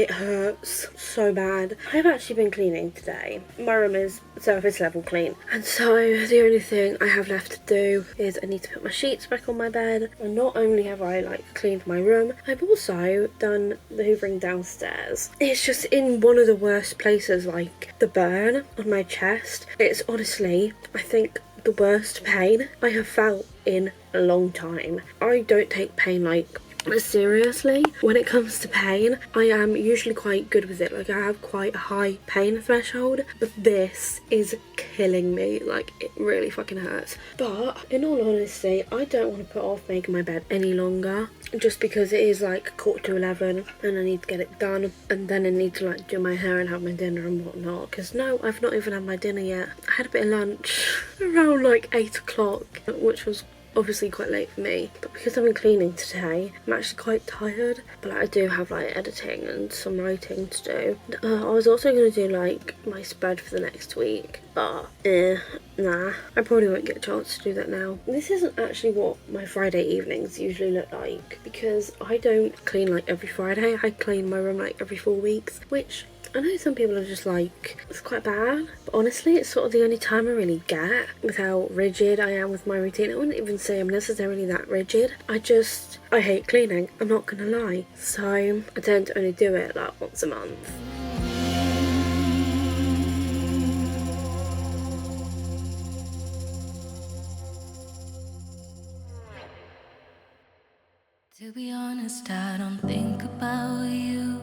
hurts so bad. I've actually been cleaning today. My room is surface level clean, and so the only thing I have left to do is I need to put my sheets back on my bed. And not only have I like cleaned my room, I've also done the hoovering downstairs. It's just in one of the worst places, like the burn on my chest. It's honestly, I think, the worst pain I have felt in a long time. I don't take pain like seriously. When it comes to pain, I am usually quite good with it. Like, I have quite a high pain threshold, but this is killing me. Like, it really fucking hurts. But in all honesty, I don't want to put off making my bed any longer, just because it is like 11:15 and I need to get it done, and then I need to like do my hair and have my dinner and whatnot. Because no, I've not even had my dinner yet. I had a bit of lunch around like 8 o'clock, which was obviously quite late for me, but because I've been cleaning today, I'm actually quite tired. But I do have like editing and some writing to do. I was also going to do like my spread for the next week, but nah, I probably won't get a chance to do that now. This isn't actually what my Friday evenings usually look like, because I don't clean like every Friday. I clean my room like every 4 weeks, which I know some people are just like, it's quite bad, but honestly it's sort of the only time I really get with how rigid I am with my routine. I wouldn't even say I'm necessarily that rigid. I hate cleaning, I'm not gonna lie, so I tend to only do it like once a month. To be honest, I don't think about you.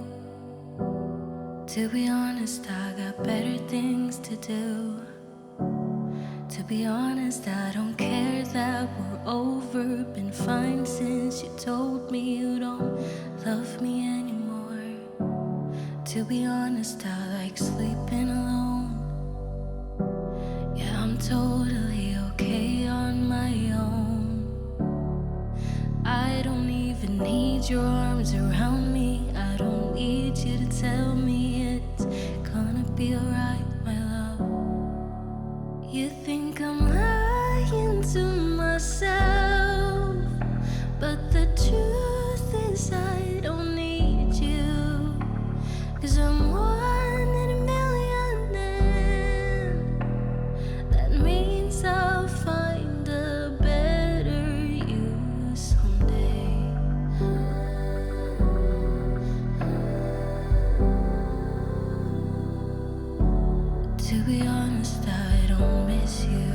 To be honest, I got better things to do. To be honest, I don't care that we're over. Been fine since you told me you don't love me anymore. To be honest, I like sleeping alone. Yeah, I'm totally okay on my own. I don't even need your arms around me. I don't need you to tell me it's gonna be alright, my love. You think I'm lying to myself, but the truth is I don't need you. 'Cause I'm one in a million, and that means I'll find a better you someday. To be honest, I don't miss you.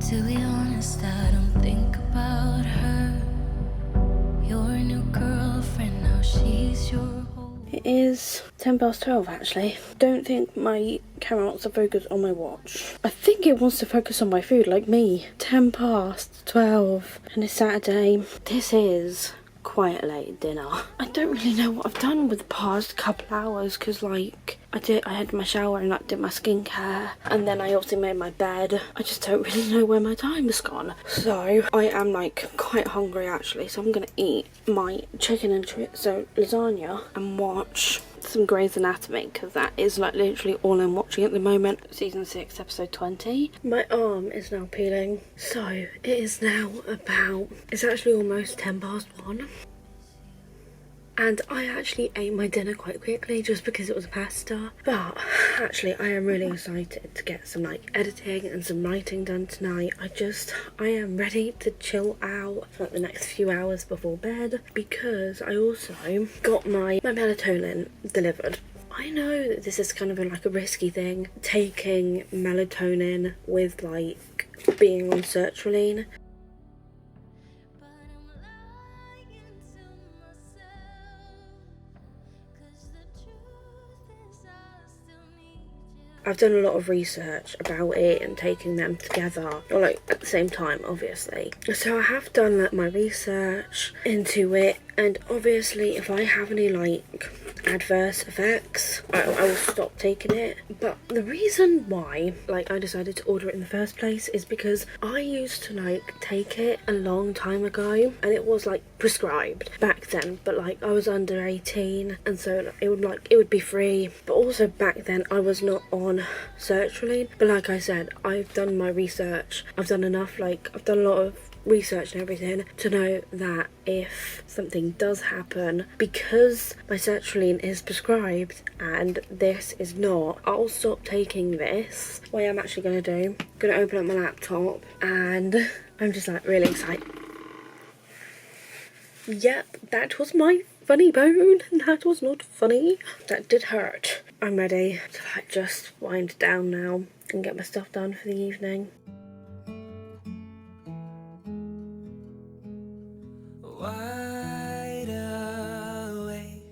To be honest, I don't think about her. Your new girlfriend, now she's your whole. It is 12:10 actually. Don't think my camera wants to focus on my watch. I think it wants to focus on my food, like me. 12:10 and it's Saturday. This is quite a late dinner. I don't really know what I've done with the past couple hours because like I had my shower and like did my skincare and then I obviously made my bed. I just don't really know where my time has gone. So I am like quite hungry actually, so I'm gonna eat my chicken and chorizo lasagna and watch some Grey's Anatomy because that is like literally all I'm watching at the moment. Season 6 episode 20. My arm is now peeling, so it is now about, it's actually almost 1:10. And I actually ate my dinner quite quickly just because it was pasta. But actually I am really excited to get some like editing and some writing done tonight. I am ready to chill out for like the next few hours before bed because I also got my melatonin delivered. I know that this is kind of like a risky thing, taking melatonin with like being on sertraline. I've done a lot of research about it and taking them together, or like at the same time obviously. So I have done like my research into it, and obviously if I have any like adverse effects, I will stop taking it. But the reason why like I decided to order it in the first place is because I used to like take it a long time ago and it was like prescribed back then, but like I was under 18 and so it would be free. But also back then I was not on sertraline, but like I said, I've done my research. I've done enough, like I've done a lot of research and everything to know that if something does happen, because my sertraline is prescribed and this is not, I'll stop taking this. What I'm actually going to do, I'm going to open up my laptop and I'm just like really excited. Yep, that was my funny bone. That was not funny. That did hurt. I'm ready to like just wind down now and get my stuff done for the evening. Wide awake,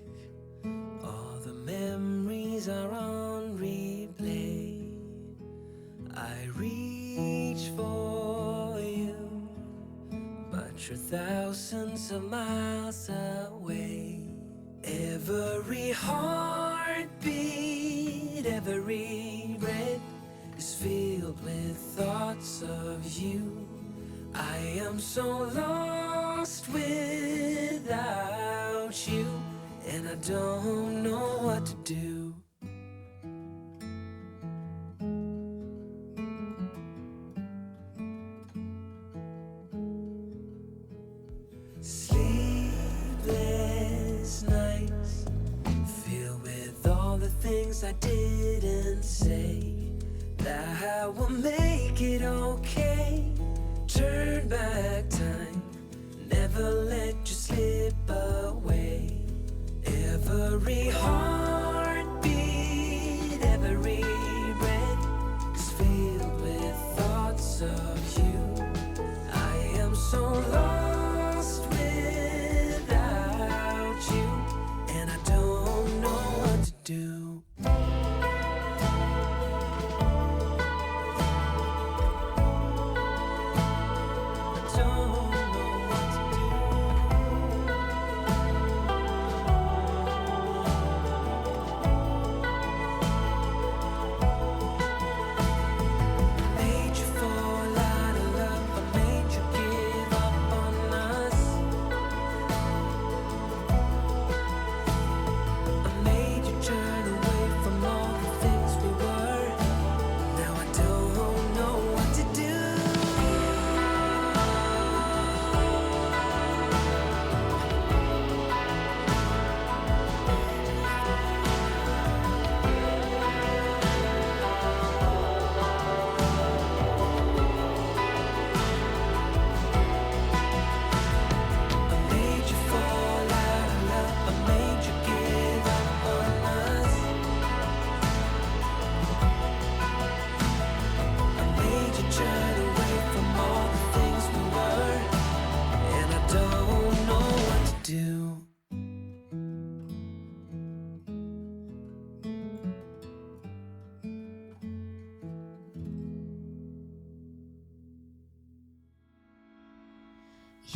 all the memories are on replay. I reach for you, but you're thousands of miles away. Every heartbeat, every breath is filled with thoughts of you. I am so lost without you, and I don't know what to do. Sleepless nights, filled with all the things I didn't say, that I will make it okay. Turn back time, never let you slip away. Every heartbeat, every breath is filled with thoughts of you. I am so lost without you, and I don't know what to do.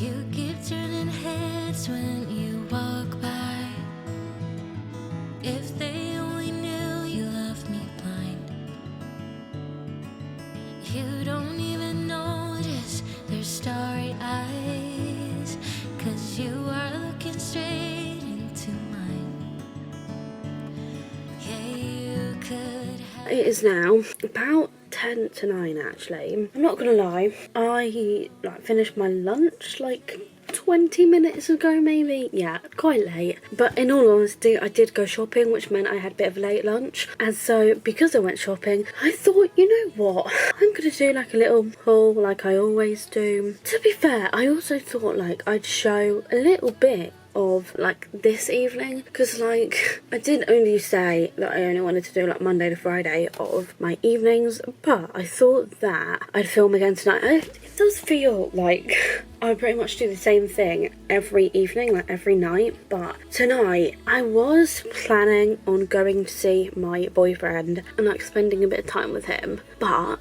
You keep turning heads when you walk by. If they only knew you left me blind. You don't even notice their starry eyes, 'cause you are looking straight into mine. Yeah, you could have. It is now about 10 to 9 actually. I'm not gonna lie, I finished my lunch like 20 minutes ago maybe. Yeah, quite late. But in all honesty, I did go shopping, which meant I had a bit of a late lunch. And so because I went shopping, I thought, you know what, I'm gonna do like a little haul like I always do. To be fair, I also thought like I'd show a little bit of like this evening, because like I did only say that I only wanted to do like Monday to Friday of my evenings, but I thought that I'd film again tonight. It does feel like I pretty much do the same thing every evening, like every night, but tonight I was planning on going to see my boyfriend and like spending a bit of time with him, but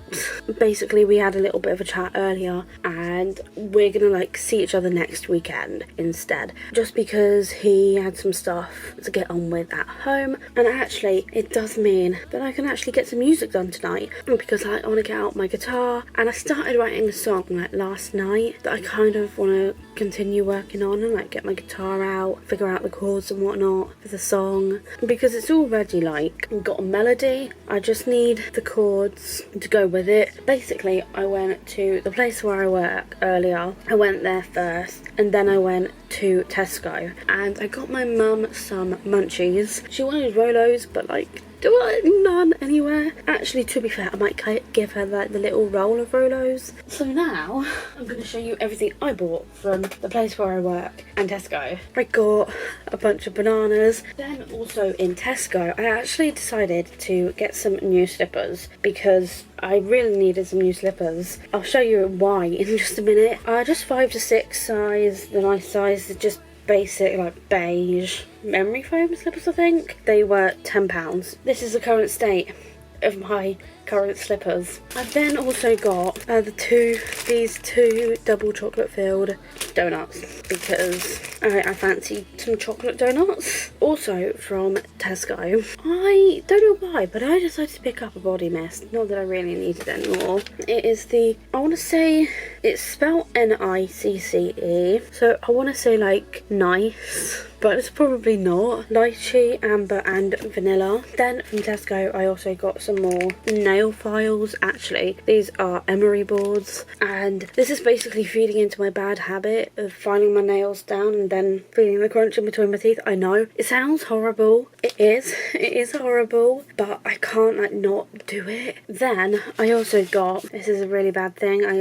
basically we had a little bit of a chat earlier and we're gonna like see each other next weekend instead, just because he had some stuff to get on with at home, and actually it does mean that I can actually get some music done tonight, because I want to get out my guitar, and I started writing a song like last night that I kind of want to continue working on and like get my guitar out, figure out the chords and whatnot for the song, because it's already like got a melody. I just need the chords to go with it. Basically I went to the place where I work earlier, I went there first and then I went to Tesco and I got my mum some munchies. She wanted Rolos, but like none anywhere. Actually, to be fair, I might give her like the little roll of Rolos. So now I'm going to show you everything I bought from the place where I work and Tesco. I got a bunch of bananas. Then also in Tesco, I actually decided to get some new slippers because I really needed some new slippers. I'll show you why in just a minute. Just 5 to 6 size, the nice size, just basic like beige memory foam slippers. I think they were £10. This is the current state of my current slippers. I've then also got these two double chocolate filled donuts because I fancy some chocolate donuts. Also from Tesco, I don't know why, but I decided to pick up a body mist. Not that I really need it anymore. It is the, I want to say it's spelled N-I-C-C-E, so I want to say like nice, but it's probably not. Lychee, amber and vanilla. Then from Tesco I also got some more nail files. Actually, these are emery boards, and this is basically feeding into my bad habit of filing my nails down and then feeling the crunch in between my teeth. I know it sounds horrible. It is horrible, but I can't like not do it. Then I also got, this is a really bad thing I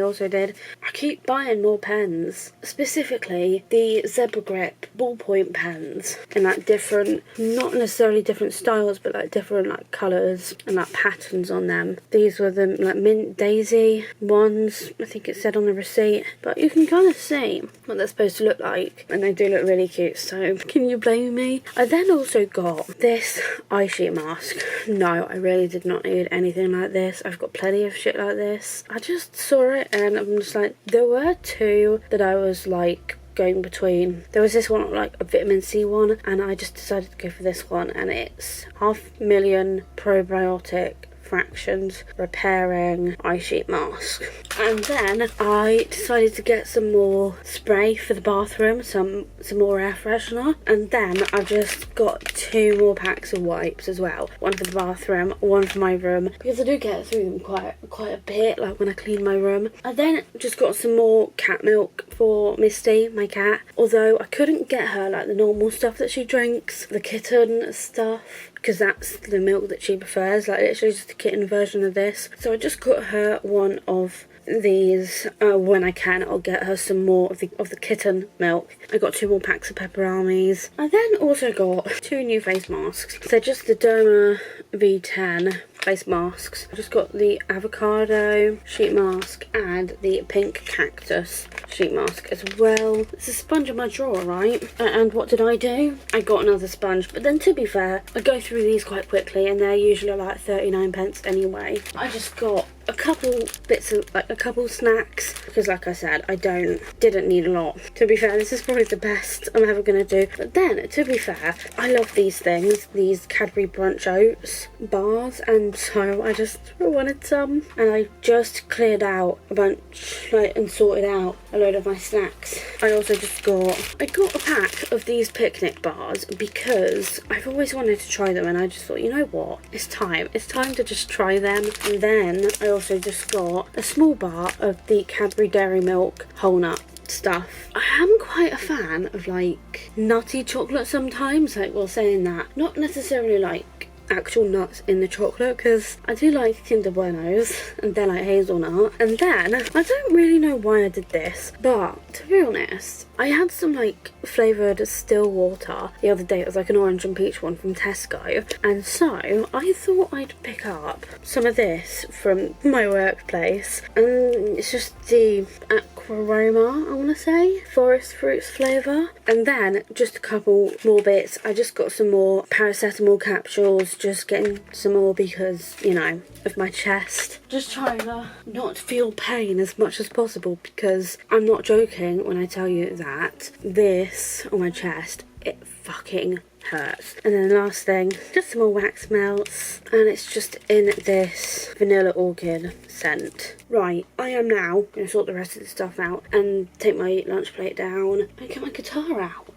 keep buying more pens, specifically the Zebra Grip ballpoint pens in like different, not necessarily different styles, but like different like colours and like patterns on them. These were the like mint daisy ones, I think it said on the receipt, but you can kind of see what they're supposed to look like, and they do look really cute, so can you blame me? I then also got this eye sheet mask. No, I really did not need anything like this. I've got plenty of shit like this. I just saw it and I'm just like, there were two that I was like going between. There was this one like a vitamin C one, and I just decided to go for this one, and it's 500,000 probiotic fractions repairing eye sheet mask. And then I decided to get some more spray for the bathroom, some more air freshener, and then I just got 2 more packs of wipes as well, one for the bathroom, one for my room, because I do get through them quite a bit, like when I clean my room. I then just got some more cat milk for Misty, my cat, although I couldn't get her like the normal stuff that she drinks, the kitten stuff, because that's the milk that she prefers, like literally just the kitten version of this. So I just got her one of these. When I can, I'll get her some more of the kitten milk. I got 2 more packs of Pepperamis. I then also got 2 new face masks. They're just the Derma V10 face masks. I just got the avocado sheet mask and the pink cactus sheet mask as well. There's a sponge in my drawer, right? And what did I do? I got another sponge, but then to be fair, I go through these quite quickly and they're usually like 39p anyway. I just got a couple bits of, like a couple snacks, because like I said, I didn't need a lot. To be fair, this is probably the best I'm ever gonna do. But then, to be fair, I love these things, these Cadbury Brunch Oats bars, and so I just wanted some. And I just cleared out a bunch, like, and sorted out a load of my snacks. I also just I got a pack of these picnic bars because I've always wanted to try them, and I just thought, you know what, it's time to just try them. And then I also just got a small bar of the Cadbury Dairy Milk whole nut stuff. I am quite a fan of like nutty chocolate sometimes, like, well, saying that, not necessarily like actual nuts in the chocolate, because I do like Kinder Buenos and they're like hazelnut. And then I don't really know why I did this, but to be honest, I had some like flavoured still water the other day. It was like an orange and peach one from Tesco, and so I thought I'd pick up some of this from my workplace, and it's just the Aquaroma, I want to say, forest fruits flavour. And then just a couple more bits. I just got some more paracetamol capsules, just getting some more because, you know, of my chest. Just trying to not feel pain as much as possible, because I'm not joking when I tell you that this on my chest, it fucking hurts. And then the last thing, just some more wax melts, and it's just in this vanilla orchid scent. Right, I am now going to sort the rest of the stuff out and take my lunch plate down and get my guitar out.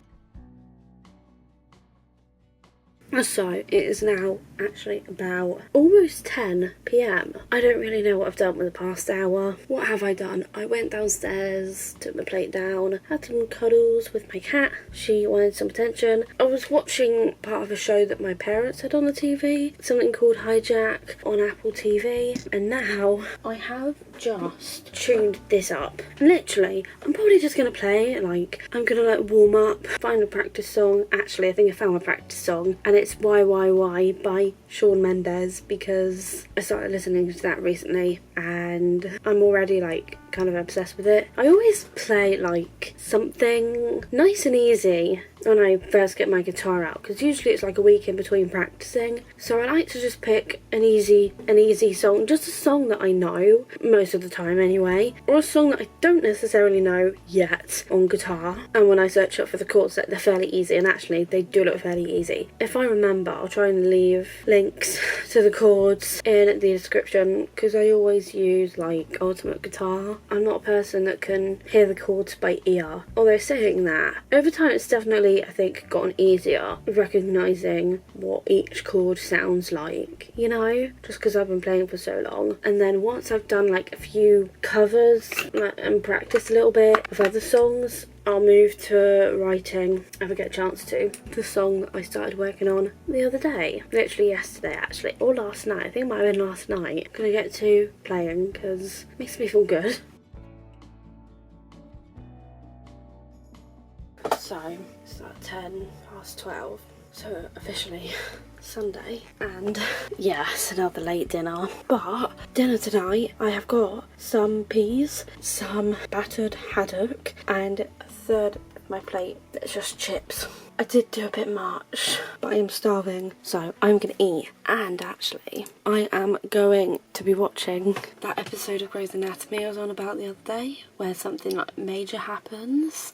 So it is now actually about almost 10 p.m. I don't really know what I've done with the past hour. What have I done? I went downstairs, took my plate down, had some cuddles with my cat. She wanted some attention. I was watching part of a show that my parents had on the TV, something called Hijack on Apple TV, and now I have just tuned this up. Literally, I'm probably just gonna play, like, I'm gonna like warm up, find a practice song. Actually, I think I found my practice song, and it's Why by Shawn Mendes, because I started listening to that recently and I'm already like kind of obsessed with it. I always play like something nice and easy when I first get my guitar out, because usually it's like a week in between practicing, so I like to just pick an easy song, just a song that I know most of the time anyway, or a song that I don't necessarily know yet on guitar. And when I search up for the chords, they're fairly easy, and actually they do look fairly easy. If I remember, I'll try and leave links to the chords in the description, because I always use like Ultimate Guitar. I'm not a person that can hear the chords by ear, although saying that, over time it's definitely, I think, gotten easier recognising what each chord sounds like, you know, just because I've been playing for so long. And then once I've done like a few covers and practiced a little bit of other songs, I'll move to writing, if I get a chance to, the song that I started working on the other day. Literally yesterday, actually, or last night. I think it might have been last night. I'm gonna get to playing because it makes me feel good. So, it's about 12, so officially Sunday, and yes, another late dinner. But dinner tonight, I have got some peas, some battered haddock, and a third of my plate that's just chips. I did do a bit much, but I am starving, so I'm gonna eat. And actually, I am going to be watching that episode of Grey's Anatomy I was on about the other day, where something like major happens.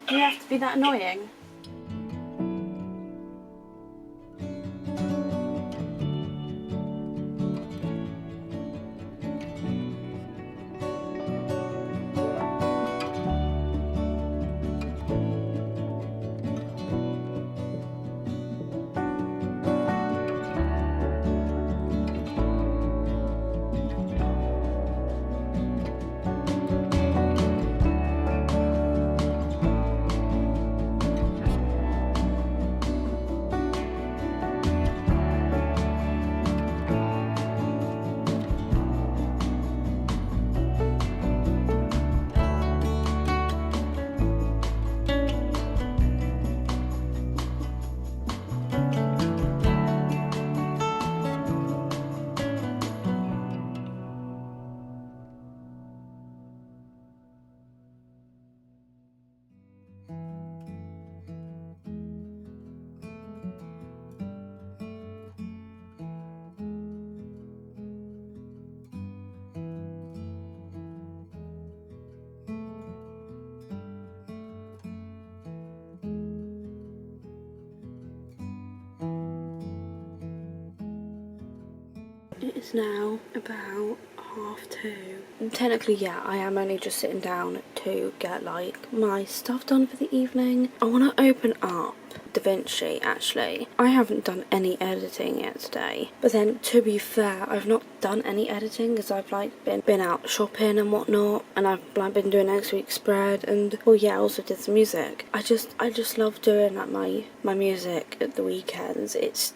Do you have to be that annoying? It's now about 2:30. Technically, yeah, I am only just sitting down to get like my stuff done for the evening. I want to open up DaVinci. Actually, I haven't done any editing yet today, but then to be fair, I've not done any editing because I've like been out shopping and whatnot, and I've like been doing next week's spread, and well, yeah, I also did some music. I just love doing like my music at the weekends. It's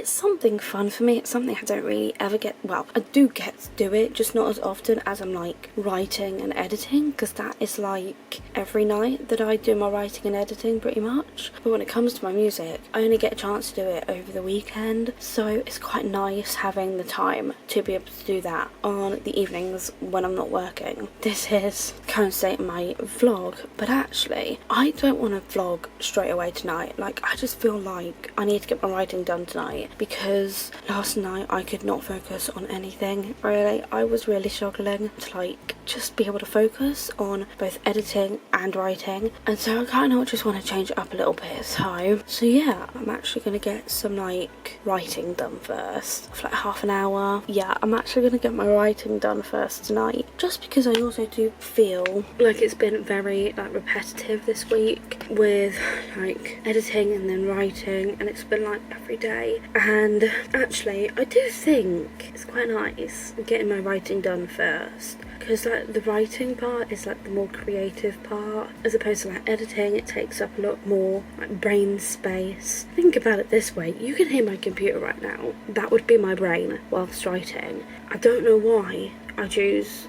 something fun for me. It's something I don't really ever get, well, I do get to do it, just not as often as I'm like writing and editing, because that is like every night that I do my writing and editing pretty much. But when it comes to my music, I only get a chance to do it over the weekend, so it's quite nice having the time to be able to do that on the evenings when I'm not working. This is coinciding my vlog, but actually I don't want to vlog straight away tonight. Like, I just feel like I need to get my writing done tonight, because last night I could not focus on anything really. I was really struggling to like just be able to focus on both editing and writing, and so I kind of just want to change it up a little bit. So yeah, I'm actually going to get some like writing done first for like half an hour. Yeah, I'm actually going to get my writing done first tonight, just because I also do feel like it's been very like repetitive this week with like editing and then writing, and it's been like every day. And actually I do think it's quite nice getting my writing done first, because like the writing part is like the more creative part, as opposed to like editing. It takes up a lot more like brain space. Think about it this way, you can hear my computer right now. That would be my brain whilst writing. I don't know why I choose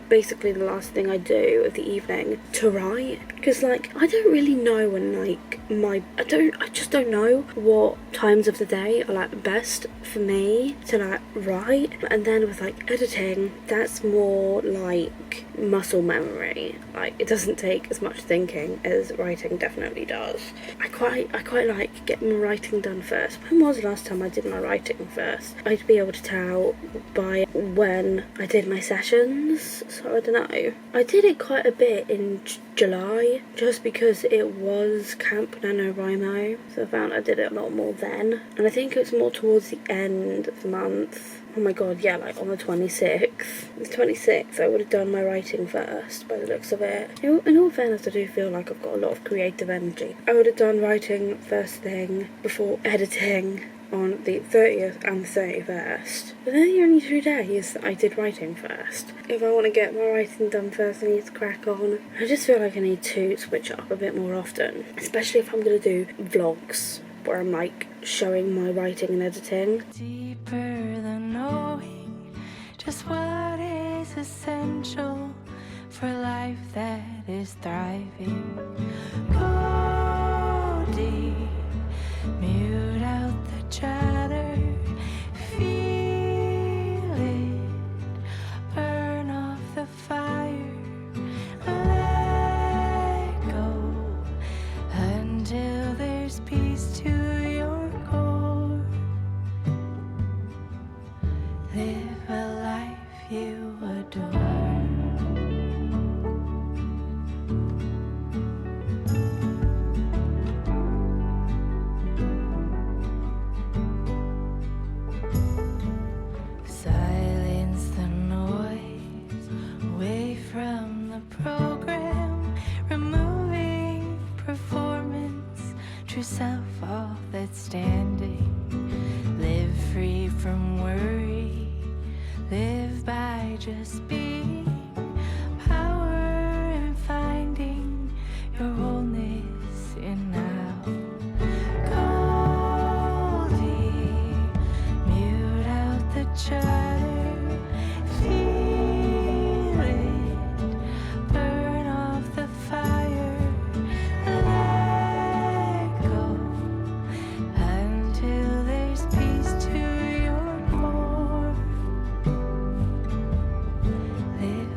basically the last thing I do of the evening to write, because like I don't really know when like I just don't know what times of the day are like best for me to like write. And then with like editing, that's more like muscle memory. Like, it doesn't take as much thinking as writing definitely does. I quite like getting my writing done first. When was the last time I did my writing first? I'd be able to tell by when I did my sessions, so I don't know. I did it quite a bit in July, just because it was Camp NaNoWriMo, so I found I did it a lot more then. And I think it was more towards the end of the month. Oh my god, yeah, like on the 26th. The 26th, I would have done my writing first, by the looks of it. In all fairness, I do feel like I've got a lot of creative energy. I would have done writing first thing before editing on the 30th and the 31st. But they're the only 2 days that I did writing first. If I want to get my writing done first, I need to crack on. I just feel like I need to switch it up a bit more often, especially if I'm going to do vlogs where I'm like showing my writing and editing. Deeper than knowing just what is essential for life that is thriving. Go deep, mute out the chatter, feel it, burn off the fire, let go until there's peace to your core. Live a life you adore. Silence the noise away from the program, removing performance, true self, all that's standing. Live free from worry, live by just being. Power and finding your wholeness in now. Go deep, mute out the chatter, feel it, burn off the fire, let go until there's peace to your core. Live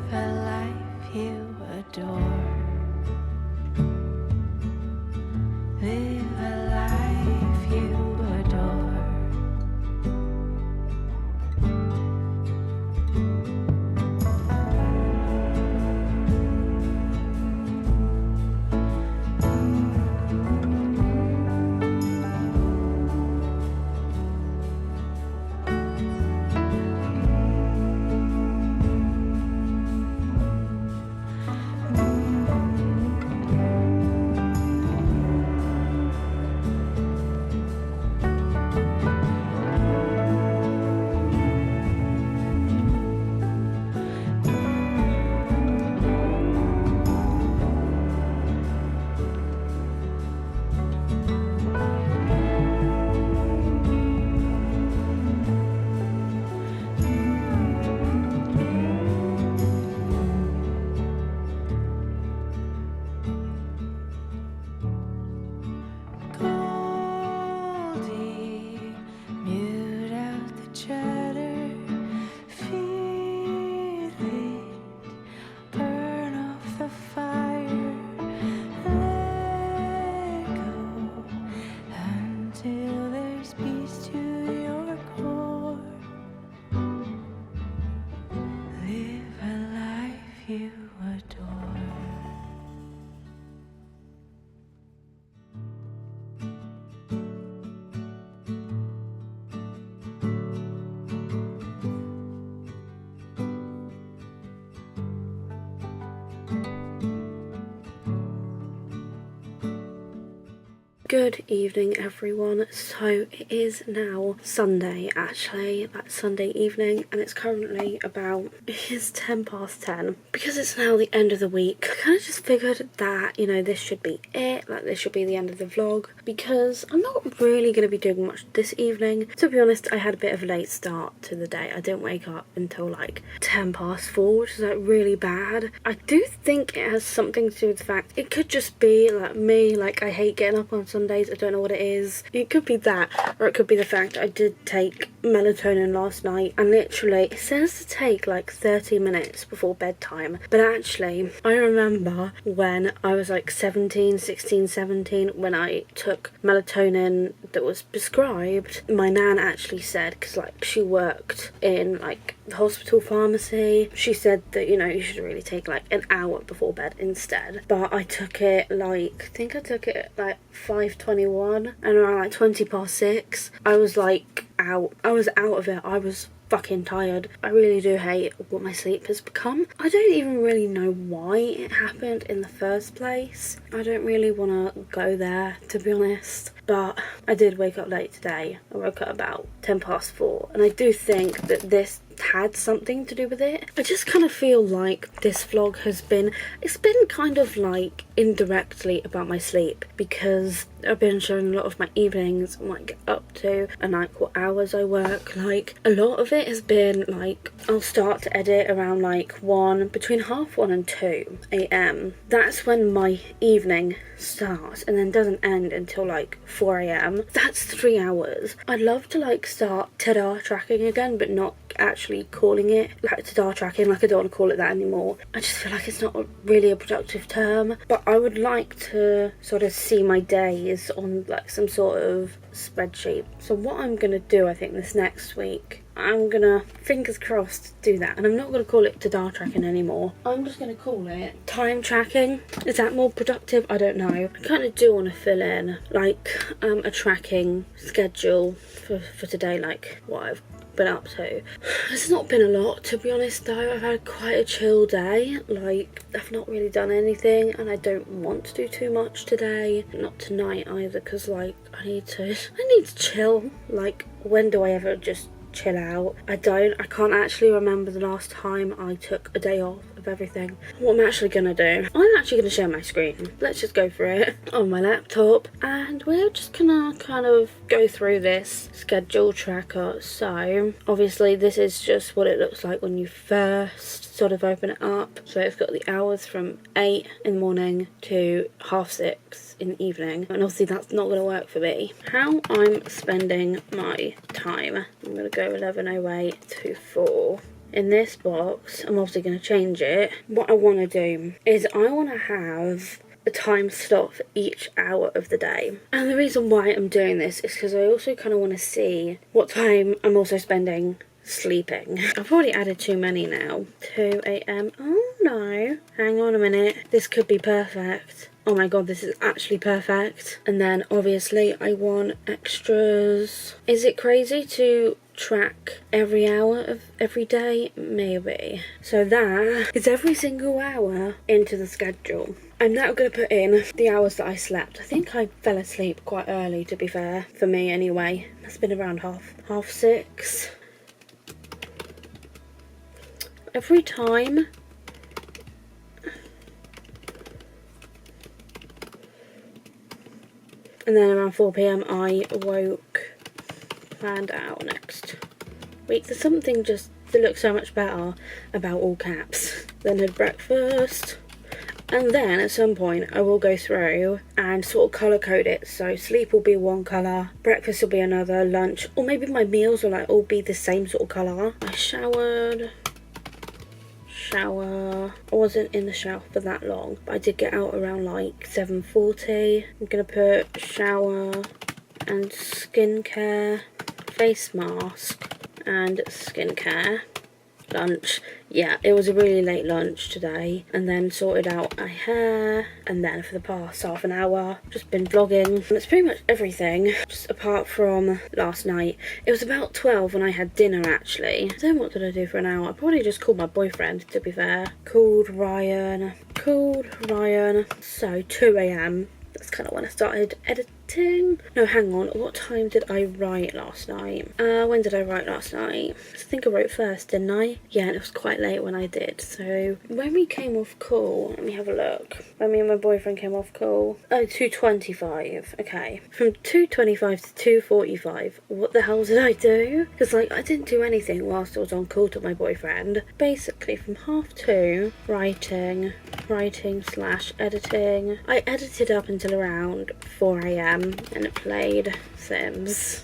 Good evening everyone. So it is now Sunday, actually, like Sunday evening, and it's currently it's 10:10. Because it's now the end of the week, I kind of just figured that, you know, this should be it, like this should be the end of the vlog, because I'm not really going to be doing much this evening. To be honest, I had a bit of a late start to the day. I didn't wake up until like 4:10, which is like really bad. I do think it has something to do with the fact it could just be like me, like I hate getting up on Sundays. I don't know what it is. It could be that, or it could be the fact I did take melatonin last night, and literally it says to take like 30 minutes before bedtime, but actually I remember when I was like 16, 17, when I took melatonin that was prescribed, my nan actually said, because like she worked in like the hospital pharmacy, she said that, you know, you should really take like an hour before bed instead. But I took it like, I think I took it at like 5:21, and around like 6:20 I was like out. I was out of it. I was fucking tired. I really do hate what my sleep has become. I don't even really know why it happened in the first place. I don't really want to go there, to be honest, but I did wake up late today. I woke up about 4:10, and I do think that this had something to do with it. I just kind of feel like this vlog has been, it's been kind of like indirectly about my sleep, because I've been showing a lot of my evenings, what I get up to, and like what hours I work. Like a lot of it has been like, I'll start to edit around like between 1:30 and 2 a.m. That's when my evening starts, and then doesn't end until like 4 a.m. That's 3 hours. I'd love to like start TDR tracking again, but not actually calling it like TDR tracking. Like I don't want to call it that anymore. I just feel like it's not really a productive term, but I would like to sort of see my days on like some sort of spreadsheet. So what I'm gonna do, I think this next week, I'm gonna, fingers crossed, do that, and I'm not gonna call it TDR tracking anymore. I'm just gonna call it time tracking. Is that more productive? I don't know. I kind of do want to fill in like a tracking schedule for today, like what I've been up to. It's not been a lot, to be honest though. I've had quite a chill day. Like I've not really done anything, and I don't want to do too much today, not tonight either, because like I need to chill. Like when do I ever just chill out? I can't actually remember the last time I took a day off of everything. What I'm actually gonna do, I'm actually gonna share my screen. Let's just go for it on my laptop, and we're just gonna kind of go through this schedule tracker. So obviously this is just what it looks like when you first sort of open it up. So it's got the hours from 8 in the morning to 6:30 in the evening, and obviously that's not going to work for me. How I'm spending my time, I'm going to go 11:08 to 4. In this box, I'm obviously going to change it. What I want to do is I want to have a time slot for each hour of the day, and the reason why I'm doing this is because I also kind of want to see what time I'm also spending sleeping. I've already added too many now. 2 a.m. Oh no, hang on a minute, this could be perfect. Oh my god, this is actually perfect. And then obviously I want extras. Is it crazy to track every hour of every day? Maybe. So that is every single hour into the schedule. I'm now going to put in the hours that I slept. I think I fell asleep quite early, to be fair, for me anyway. It's been around half 6. Every time and then around 4 p.m. I woke, planned out next week. There's something just that looks so much better about all caps. Then had breakfast, and then at some point I will go through and sort of colour code it. So sleep will be one colour, breakfast will be another, lunch, or maybe my meals will like all be the same sort of colour. I showered. I wasn't in the shower for that long, but I did get out around like 7:40. I'm gonna put shower and skincare, face mask and skincare. Lunch, yeah, it was a really late lunch today, and then sorted out my hair, and then for the past half an hour just been vlogging, and that's pretty much everything, just apart from last night. It was about 12 when I had dinner actually. Then what did I do for an hour? I probably just called my boyfriend, to be fair. Called Ryan. So 2 a.m. That's kind of when I started editing. No, hang on, what time did I write last night? When did I write last night? I think I wrote first, didn't I? Yeah, and it was quite late when I did. So when we came off call, let me have a look. When me and my boyfriend came off call, 2:25. Okay, from 2:25 to 2:45. What the hell did I do? Because like I didn't do anything whilst I was on call to my boyfriend. Basically from 1:30, writing / editing. I edited up until around 4 a.m. and it played Sims,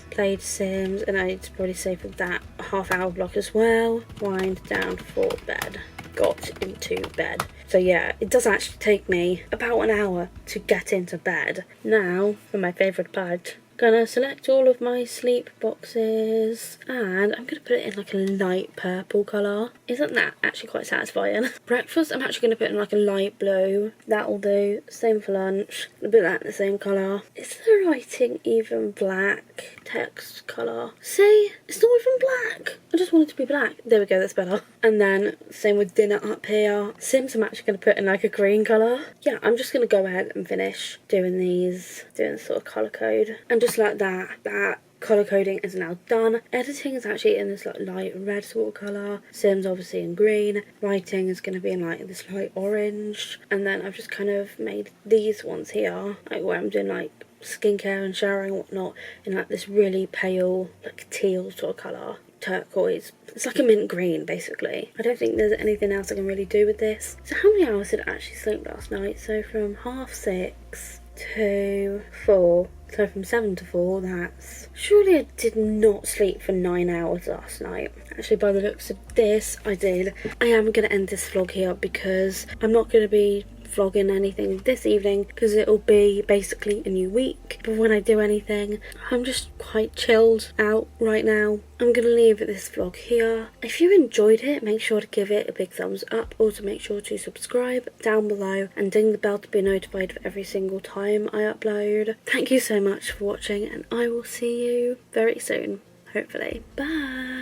and I'd probably say for that half-hour block as well. Wind down for bed. Got into bed. So yeah, it does actually take me about an hour to get into bed. Now for my favourite part. Gonna select all of my sleep boxes and I'm gonna put it in like a light purple colour. Isn't that actually quite satisfying? Breakfast I'm actually gonna put in like a light blue. That'll do. Same for lunch. I'll put that in the same colour. Is the writing even black? Text colour. See? It's not even black. I just want it to be black. There we go, that's better. And then same with dinner up here. Sims I'm actually gonna put in like a green colour. Yeah, I'm just gonna go ahead and finish doing these, doing sort of colour code. And just like that colour coding is now done. Editing is actually in this like light red sort of colour. Sims obviously in green. Writing is going to be in like this light orange. And then I've just kind of made these ones here, like where I'm doing like skincare and showering and whatnot, in like this really pale like teal sort of colour. Turquoise. It's like a mint green basically. I don't think there's anything else I can really do with this. So how many hours did I actually sleep last night? So from 6:30 to 4. So from 7 to 4, that's... Surely I did not sleep for 9 hours last night. Actually, by the looks of this, I did. I am going to end this vlog here because I'm not going to be vlogging anything this evening because it'll be basically a new week. But when I do anything, I'm just quite chilled out right now. I'm going to leave this vlog here. If you enjoyed it, make sure to give it a big thumbs up. Also make sure to subscribe down below and ding the bell to be notified of every single time I upload. Thank you so much for watching and I will see you very soon, hopefully. Bye!